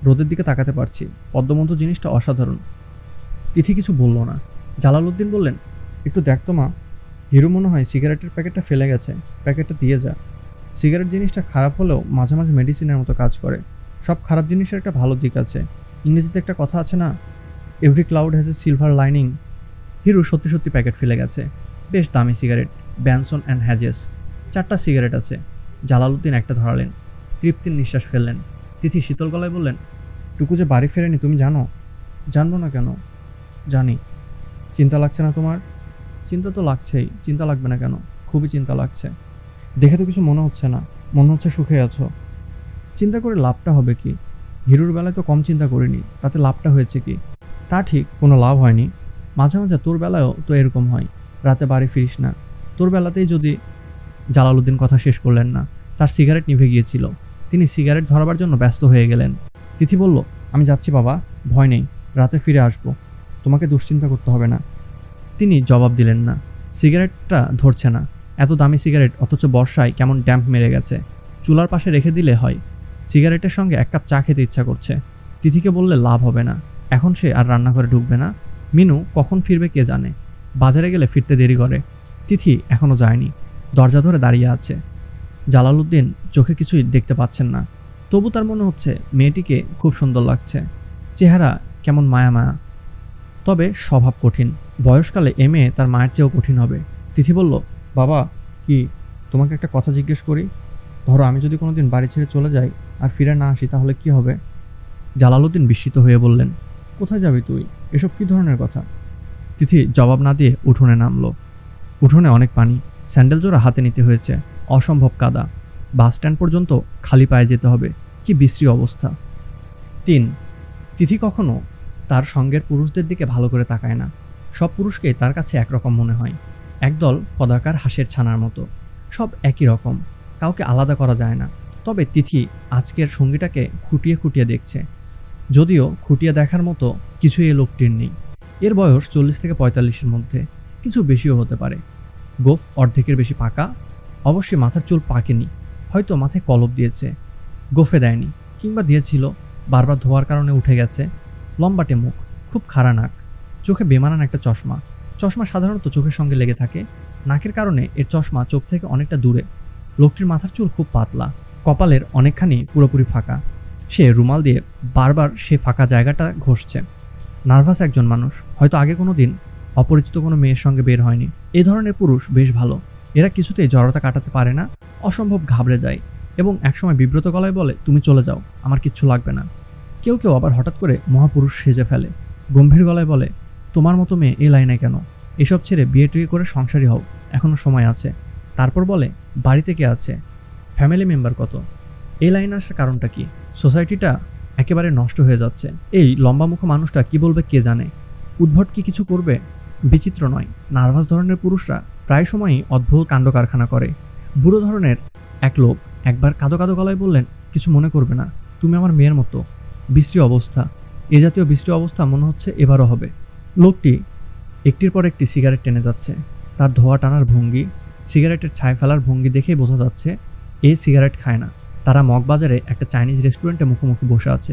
রোদের দিকে তাকাতে পারছি, পদ্মমন্ত জিনিসটা অসাধারণ। তিথি কিছু বলল না। জালালউদ্দিন বললেন, একটু দেখ তো মা, হিরো মনে হয় সিগারেটের প্যাকেটটা ফেলে গেছে, প্যাকেটটা দিয়ে যা। সিগারেট জিনিসটা খারাপ হলেও মাঝে মাঝে মেডিসিনের মতো কাজ করে। সব খারাপ জিনিসের একটা ভালো দিক আছে। ইংরেজিতে একটা কথা আছে না, every cloud has a silver lining. Hero সত্যি সত্যি প্যাকেট ফেলে গেছে। বেশ দামি সিগারেট, ব্যানসন অ্যান্ড হ্যাজেস। 4টা সিগারেট আছে। জালালউদ্দিন একটা ধরালেন, তৃপ্তির নিঃশ্বাস ফেললেন। তিথি শীতল গলায় বললেন, টুকু যে বাড়ি ফেরেনি তুমি জানো? জানবো না কেন, জানি। চিন্তা লাগছে না তোমার? চিন্তা তো লাগছেই, চিন্তা লাগবে না কেন? খুবই চিন্তা লাগছে। দেখে তো কিছু মনে হচ্ছে না, মনে হচ্ছে সুখে আছো। চিন্তা করে লাভটা হবে কি? হিরোর বেলায় তো কম চিন্তা করিনি, তাতে লাভটা হয়েছে কি? তা ঠিক, কোনো লাভ হয়নি। মাঝে মাঝে তোর বেলায়ও তো এরকম হয়, রাতে বাড়ি ফিরিস না। তোর বেলাতেই যদি... জালালউদ্দিন কথা শেষ করলেন না, তার সিগারেট নিভে গিয়েছিল। তিনি সিগারেট ধরাবার জন্য ব্যস্ত হয়ে গেলেন। তিথি বলল, আমি যাচ্ছি বাবা, ভয় নেই, রাতে ফিরে আসবো, তোমাকে দুশ্চিন্তা করতে হবে না। তিনি জবাব দিলেন না। সিগারেটটা ধরছে না। এত দামি সিগারেট, অথচ বর্ষায় কেমন ড্যাম্প মেরে গেছে। চুলার পাশে রেখে দিলে হয়। সিগারেটের সঙ্গে 1 কাপ চা খেতে ইচ্ছা করছে। তিথিকে বললে লাভ হবে না, এখন সে আর রান্নাঘরে ঢুকবে না। মিনু কখন ফিরবে কে জানে, বাজারে গেলে ফিরতে দেরি করে। তিথি এখনো যায়নি, দরজা ধরে দাঁড়িয়ে আছে। জালালউদ্দিন চোখে কিছুই দেখতে পাচ্ছেন না, তবু তার মনে হচ্ছে মেয়েটিকে খুব সুন্দর লাগছে। চেহারা কেমন মায়া মায়া, তবে স্বভাব কঠিন। বয়সকালে এ মেয়ে তার মায়ের চেয়েও কঠিন হবে। তিথি বলল, বাবা, কি, তোমাকে একটা কথা জিজ্ঞেস করি? ধরো আমি যদি কোনোদিন বাড়ি ছেড়ে চলে যাই আর ফিরে না আসি, তাহলে কি হবে? জালালউদ্দিন বিস্মিত হয়ে বললেন, কোথায় যাবি তুই? এসব কি ধরনের কথা? তিথি জবাব না দিয়ে উঠোনে নামলো। উঠোনে অনেক পানি, স্যান্ডেল জোড়া হাতে নিতে হয়েছে। অসম্ভব কাদা। বাস স্ট্যান্ড পর্যন্ত খালি পায়ে যেতে হবে। কি বিশ্রী অবস্থা। 3, তিথি কখনো তার সঙ্গের পুরুষদের দিকে ভালো করে তাকায় না। সব পুরুষকেই তার কাছে একরকম মনে হয়, একদল কদাকার হাঁসের ছানার মতো। সব একই রকম, কাউকে আলাদা করা যায় না। তবে তিথি আজকের সঙ্গীটাকে খুঁটিয়ে খুঁটিয়ে দেখছে, যদিও খুঁটিয়ে দেখার মতো কিছুই এ লোকটির নেই। এর বয়স 40 থেকে 45-এর মধ্যে, কিছু বেশিও হতে পারে। গোঁফ অর্ধেকের বেশি পাকা, অবশ্যই মাথার চুল পাকেনি, হয়তো মাথায় কলপ দিয়েছে, গোঁফে দেয়নি, কিংবা দিয়েছিল, বারবার ধোয়ার কারণে উঠে গেছে। লম্বাটে মুখ, খুব খাড়া নাক, চোখে বেমানান একটা চশমা। চশমা সাধারণত চোখের সঙ্গে লেগে থাকে, নাকের কারণে এর চশমা চোখ থেকে অনেকটা দূরে। লোকটির মাথার চুল খুব পাতলা, কপালের অনেকখানি পুরোপুরি ফাঁকা। সে রুমাল দিয়ে বারবার সে ফাঁকা জায়গাটা ঘষছে। নার্ভাস একজন মানুষ, হয়তো আগে কোনো দিন অপরিচিত কোনো মেয়ের সঙ্গে বের হয়নি। এ ধরনের পুরুষ বেশ ভালো, এরা কিছুতেই জড়তা কাটাতে পারে না, অসম্ভব ঘাবড়ে যায় এবং একসময় বিব্রত গলায় বলে, তুমি চলে যাও, আমার কিচ্ছু লাগবে না। কেউ কেউ আবার হঠাৎ করে মহাপুরুষ সেজে ফেলে, গম্ভীর গলায় বলে, তোমার মতো মেয়ে এই লাইনে কেন? এসব ছেড়ে বিয়ে টিয়ে করে সংসারী হও, এখনো সময় আছে। তারপর বলে, বাড়িতে কে আছে, ফ্যামিলি মেম্বার কত? এই লাইনে আসার কারণটা কি? সোসাইটিটা একেবারে নষ্ট হয়ে যাচ্ছে। এই লম্বা মুখ মানুষটা কি বলবে কে জানে? উদ্ভট কি কিছু করবে? বিচিত্র নয়, নার্ভাস ধরনের পুরুষরা প্রায় সময়ই অদ্ভুত কাণ্ড কারখানা করে। বুড়ো ধরনের এক লোক একবার কাঁদো কাঁদো গলায় বললেন, কিছু মনে করবে না, তুমি আমার মেয়ের মতো। বিশ্রী অবস্থা, এ জাতীয় বিশ্রী অবস্থা মনে হচ্ছে এবারও হবে। লোকটি একটির পর একটি সিগারেট টেনে যাচ্ছে। তার ধোয়া টানার ভঙ্গি, সিগারেটের ছাই ফেলার ভঙ্গি দেখেই বোঝা যাচ্ছে এ সিগারেট খায় না। তারা মগবাজারে একটা চাইনিজ রেস্টুরেন্টে মুখোমুখি বসে আছে।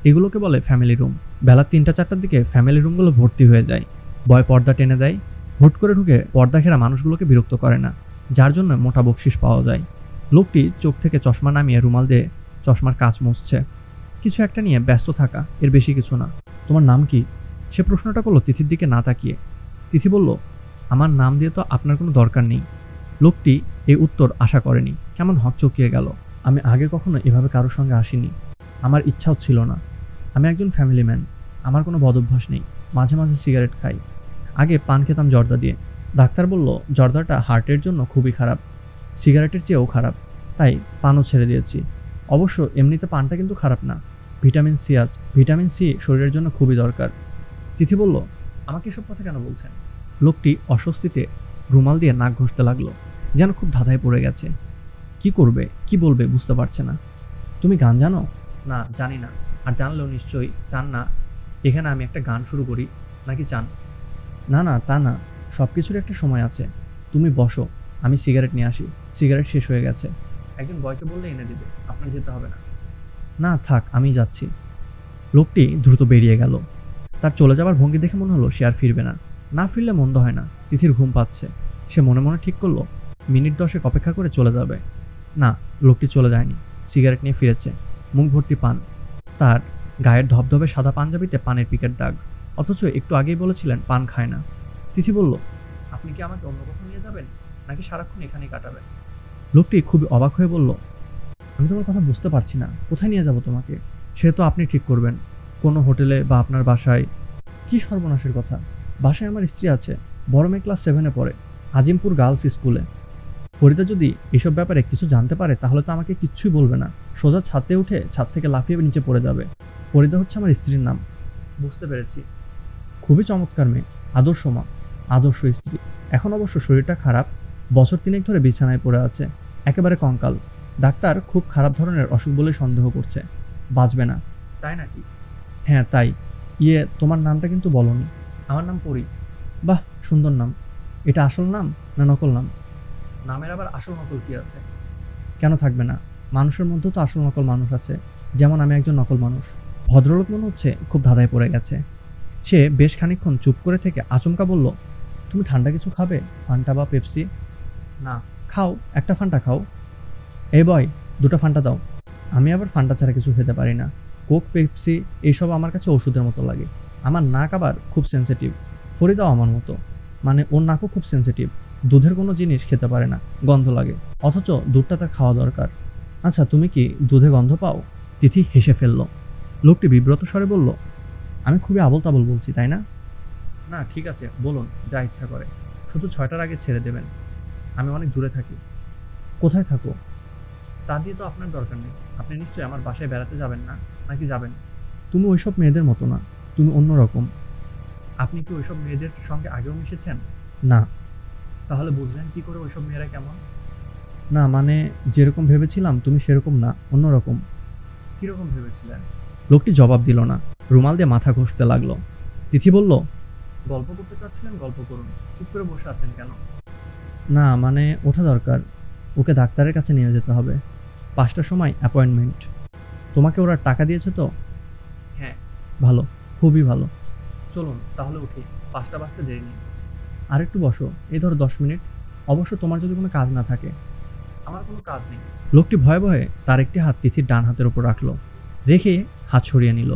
এগুলোকে বলে ফ্যামিলি রুম। বেলা 3টা-4টার দিকে ফ্যামিলি রুমগুলো ভর্তি হয়ে যায়। বয় পর্দা টেনে দেয়, হুট করে ঢুকে পর্দা ঘেরা মানুষগুলোকে বিরক্ত করে না, যার জন্য মোটা বকশিস পাওয়া যায়। লোকটি চোখ থেকে চশমা নামিয়ে রুমাল দিয়ে চশমার কাঁচ মুছছে। কিছু একটা নিয়ে ব্যস্ত থাকা, এর বেশি কিছু না। তোমার নাম কি? সে প্রশ্নটা করলো তিথির দিকে না তাকিয়ে। তিথি বলল, আমার নাম দিয়ে তো আপনার কোনো দরকার নেই। লোকটি এই উত্তর আশা করেনি, কেমন হকচকিয়ে গেল। আমি আগে কখনো এভাবে কারোর সঙ্গে আসিনি, আমার ইচ্ছাও ছিল না। আমি একজন ফ্যামিলি ম্যান, আমার কোনো বদভ্যাস নেই। মাঝে মাঝে সিগারেট খাই, আগে পান খেতাম জর্দা দিয়ে। ডাক্তার বলল জর্দাটা হার্টের জন্য খুবই খারাপ, সিগারেটের চেয়েও খারাপ, তাই পানও ছেড়ে দিয়েছি। অবশ্য এমনিতে পানটা কিন্তু খারাপ না, ভিটামিন সি আছে, ভিটামিন সি শরীরের জন্য খুবই দরকার। তিথি বলল, আমাকে এসব কথা কেন বলছেন? লোকটি অস্বস্তিতে রুমাল দিয়ে নাক ঘষতে লাগলো, যেন খুব ধাঁধায় পড়ে গেছে। কি করবে, কি বলবে বুঝতে পারছে না। তুমি গান জানো? না, জানি না। আর জানলেও নিশ্চয়ই চান না এখানে আমি একটা গান শুরু করি, নাকি চান? না না, তা না, সব কিছুর একটা সময় আছে। তুমি বসো, আমি সিগারেট নিয়ে আসি। সিগারেট শেষ হয়ে গেছে। একজন বয়কে বললে এনে দিবে, আপনার যেতে হবে না। না থাক, আমি যাচ্ছি। লোকটি দ্রুত বেরিয়ে গেল। তার চলে যাবার ভঙ্গি দেখে মনে হলো সে আর ফিরবে না। না ফিরলে মন্দ হয় না, তিথির ঘুম পাচ্ছে। সে মনে মনে ঠিক করলো মিনিট 10 অপেক্ষা করে চলে যাবে। না, লোকটি চলে যায়নি, সিগারেট নিয়ে ফিরেছে, মুখ ভর্তি পান। তার গায়ের ধবধবে সাদা পাঞ্জাবিতে পানের পিকের দাগ, অথচ একটু আগেই বলেছিলেন পান খায় না। তিথি বলল, আপনি কি আমাকে অন্য কোথাও নিয়ে যাবেন, নাকি সারাক্ষণ এখানেই কাটাবেন? লোকটি খুবই অবাক হয়ে বলল, আমি তোমার কথা বুঝতে পারছি না, কোথায় নিয়ে যাব তোমাকে? সে তো আপনি ঠিক করবেন, কোনো হোটেলে বা আপনার বাসায়। কি সর্বনাশের কথা! বাসায় আমার স্ত্রী আছে, বড় মেয়ে ক্লাস 7-এ পড়ে, আজিমপুর গার্লস স্কুলে। ফরিদা যদি এসব ব্যাপারে কিছু জানতে পারে তাহলে তো আমাকে কিচ্ছুই বলবে না, সোজা ছাদে উঠে ছাদ থেকে লাফিয়ে নিচে পড়ে যাবে। ফরিদা হচ্ছে আমার স্ত্রীর নাম। বুঝতে পেরেছি। খুবই চমৎকার মেয়ে, আদর্শ মা, আদর্শ স্ত্রী। এখন অবশ্য শরীরটা খারাপ, বছর 3 ধরে বিছানায় পড়ে আছে, একেবারে কঙ্কাল। ডাক্তার খুব খারাপ ধরনের অসুখ বলে সন্দেহ করছে, বাঁচবে না। তাই নাকি? হ্যাঁ তাই। তোমার নামটা কিন্তু বলনি। আমার নাম পরি। বাহ, সুন্দর নাম। এটা আসল নাম না নকল নাম? নামের আবার আসল নকল কি আছে? কেন থাকবে না? মানুষের মধ্যেও তো আসল নকল মানুষ আছে, যেমন আমি একজন নকল মানুষ। ভদ্রলোক মনে হচ্ছে খুব ধাঁধায় পড়ে গেছে। সে বেশ খানিকক্ষণ চুপ করে থেকে আচমকা বলল, তুমি ঠান্ডা কিছু খাবে, ফান্টা বা পেপসি? না। খাও, একটা ফান্টা খাও। এই বয়, 2টা ফান্টা দাও। আমি আবার ফান্টা ছাড়া কিছু খেতে পারি না। কোক, পেপসি এইসব আমার কাছে ওষুধের মতো লাগে। আমার নাক আবার খুব সেন্সিটিভ। ফরিদাও আমার মতো, মানে ওর নাকও খুব সেন্সিটিভ। দুধের কোনো জিনিস খেতে পারে না, গন্ধ লাগে, অথচ দুধটা তার খাওয়া দরকার। আচ্ছা, তুমি কি দুধে গন্ধ পাও? তিথি হেসে ফেলল। লোকটি বিব্রত স্বরে বলল, আমি খুবই আবোল তাবোল বলছি, তাই না? না ঠিক আছে, বলুন, যা ইচ্ছা করে। শুধু 6টার আগে ছেড়ে দেবেন। আমি অনেক দূরে থাকি। কোথায় থাকো? তা দিয়ে তো আপনার দরকার নেই। আপনি নিশ্চয়ই আমার বাসায় বেড়াতে যাবেন না, নাকি যাবেন? তুমি ওইসব মেয়েদের মতো না, তুমি অন্যরকম। আপনি কি ওইসব মেয়েদের সঙ্গে আগেও মিশেছেন? না। তাহলে বুঝলেন কি করে ওইসব মেয়েরা কেমন? না মানে, যেরকম ভেবেছিলাম তুমি সেরকম না, অন্যরকম। কিরকম ভেবেছিলেন? লোকটি জবাব দিল না, রুমাল দিয়ে মাথা ঘষতে লাগলো। তিথি বলল, গল্প করতে চাচ্ছিলেন, গল্প করুন, চুপ করে বসে আছেন কেন? না মানে, ওঠা দরকার, ওকে ডাক্তারের কাছে নিয়ে যেতে হবে। 5টার সময় অ্যাপয়েন্টমেন্ট। তোমাকে ওরা টাকা দিয়েছে তো? হ্যাঁ। ভালো, খুবই ভালো। চলুন তাহলে উঠি, 5টা বাজতে দেরি নেই। আর একটু বসো, এই ধরো 10 মিনিট। অবশ্য তোমার যদি কোনো কাজ না থাকে। আমার কোনো কাজ নেই। লোকটি ভয়ে ভয়ে তার একটি হাত তিথির ডান হাতের উপর রাখলো, রেখে হাত সরিয়ে নিল।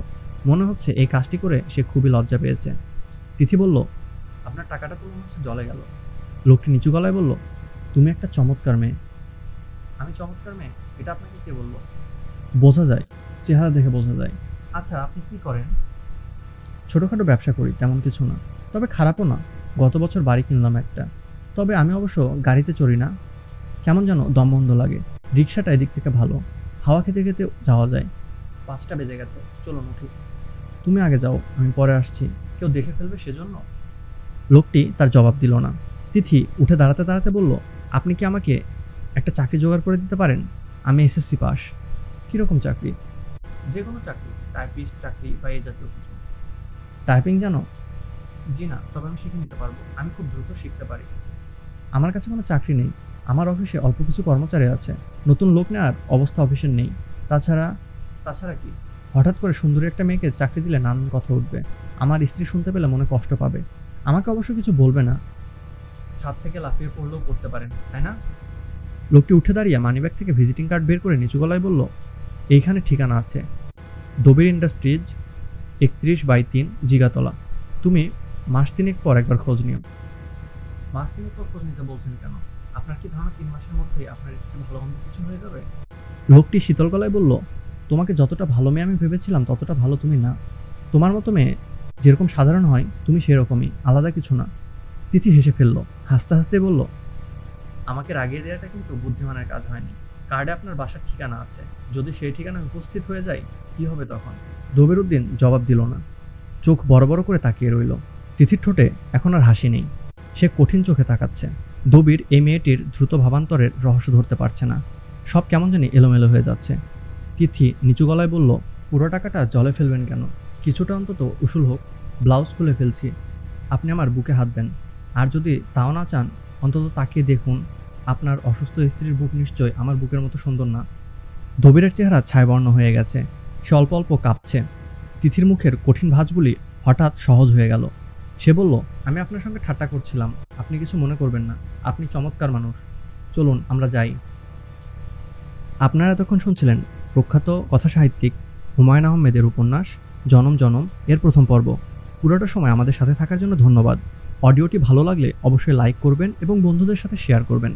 মনে হচ্ছে এই কাজটি করে সে খুবই লজ্জা পেয়েছে। তিথি বলল, আপনার টাকাটা তো মনে হচ্ছে জলে গেল। লোকটি নিচু গলায় বলল, তুমি একটা চমৎকার মেয়ে। আমি চমৎকার মেয়ে, এটা আপনাকে কে বলল? বোঝা যায়, চেহারা দেখে বোঝা যায়। আচ্ছা, আপনি কি করেন? ছোটখাটো ব্যবসা করি, তেমন কিছু না, তবে খারাপও না। গত বছর বাড়ি কিনলাম একটা। তবে আমি অবশ্য গাড়িতে চড়ি না, কেমন যেন দম বন্ধ লাগে। রিক্সাটা এদিক থেকে ভালো, হাওয়া খেতে খেতে যাওয়া যায়। 5টা বেজে গেছে, চলুন উঠি। তুমি আগে যাও, আমি পরে আসছি। কেউ দেখে ফেলবে সেজন্য। লোকটি তার জবাব দিল না। তিথি উঠে দাঁড়াতে দাঁড়াতে বলল, আপনি কি আমাকে একটা চাকরি জোগাড় করে দিতে পারেন? আমি এসএসসি পাস। কীরকম চাকরি? যে কোনো চাকরি, টাইপিস্ট চাকরি বা এই জাতীয় কিছু। টাইপিং জানো? জি না, তবে আমি শিখে নিতে পারবো, আমি খুব দ্রুত শিখতে পারি। আমার কাছে কোনো চাকরি নেই, আমার অফিসে অল্প কিছু কর্মচারী আছে, নতুন লোক নেওয়ার অবস্থা অফিসের নেই। তাছাড়া তাছাড়া কি? হঠাৎ করে সুন্দরী একটা মেয়েকে চাকরি দিলে নানান কথা উঠবে, আমার স্ত্রী শুনতে পেলে মনে কষ্ট পাবে। আমাকে অবশ্য কিছু বলবে না। ছাদ থেকে লাফিয়ে পড়লেও পড়তে পারেন, তাই না? লোকটি উঠে দাঁড়িয়ে মানিব্যাগ থেকে ভিজিটিং কার্ড বের করে নিচু গলায় বলল, এইখানে ঠিকানা আছে, দবির ইন্ডাস্ট্রিজ, 31/3 জিগাতলা। তুমি মাস তিনেক পর একবার খোঁজ নিও। মাস তিনেক পর খোঁজ নিতে বলছেন কেন? আপনার কি ধারণা 3 মাসের মধ্যেই আপনার স্ত্রী ভালো মন্দ কিছু হয়ে যাবে? লোকটি শীতল গলায় বলল, তোমাকে যতটা ভালো মেয়ে আমি ভেবেছিলাম ততটা ভালো তুমি না। তোমার মতো মেয়ে যেরকম সাধারণ হয় তুমি সেরকমই, আলাদা কিছু না। তিথি হেসে ফেলল, হাসতে হাসতে বলল, আমাকে রাগিয়ে দেওয়াটা কিন্তু বুদ্ধিমানের কাজ হয়নি। কার্ডে আপনার বাসার ঠিকানা আছে, যদি সেই ঠিকানায় উপস্থিত হয়ে যায় কি হবে তখন? দবিরউদ্দিন জবাব দিল না, চোখ বড় বড় করে তাকিয়ে রইল। তিথির ঠোঁটে এখন আর হাসি নেই, সে কঠিন চোখে তাকাচ্ছে। দবির এই মেয়েটির দ্রুত ভাবান্তরের রহস্য ধরতে পারছে না, সব কেমন জানি এলোমেলো হয়ে যাচ্ছে। তিথি নিচু গলায় বলল, পুরো টাকাটা জলে ফেলবেন কেন? কিছুটা অন্তত উসুল হোক। ব্লাউজ খুলে ফেলছি, আপনি আমার বুকে হাত দেন। আর যদি তাও না চান, অন্তত তাকিয়ে দেখুন, আপনার অসুস্থ স্ত্রীর বুক নিশ্চয় আমার বুকের মতো সুন্দর না। দবিরের চেহারা ছায়াবর্ণ হয়ে গেছে, সে অল্প অল্প কাঁপছে। তিথির মুখের কঠিন ভাঁজগুলি হঠাৎ সহজ হয়ে গেল। সে বলল, আমি আপনার সঙ্গে ঠাট্টা করছিলাম, আপনি কিছু মনে করবেন না। আপনি চমৎকার মানুষ, চলুন আমরা যাই। আপনারা এতক্ষণ শুনছিলেন প্রখ্যাত কথাসাহিত্যিক হুমায়ুন আহমেদের উপন্যাস জনম জনম এর প্রথম পর্ব। পুরোটা সময় আমাদের সাথে থাকার জন্য ধন্যবাদ। অডিওটি ভালো লাগলে অবশ্যই লাইক করবেন এবং বন্ধুদের সাথে শেয়ার করবেন।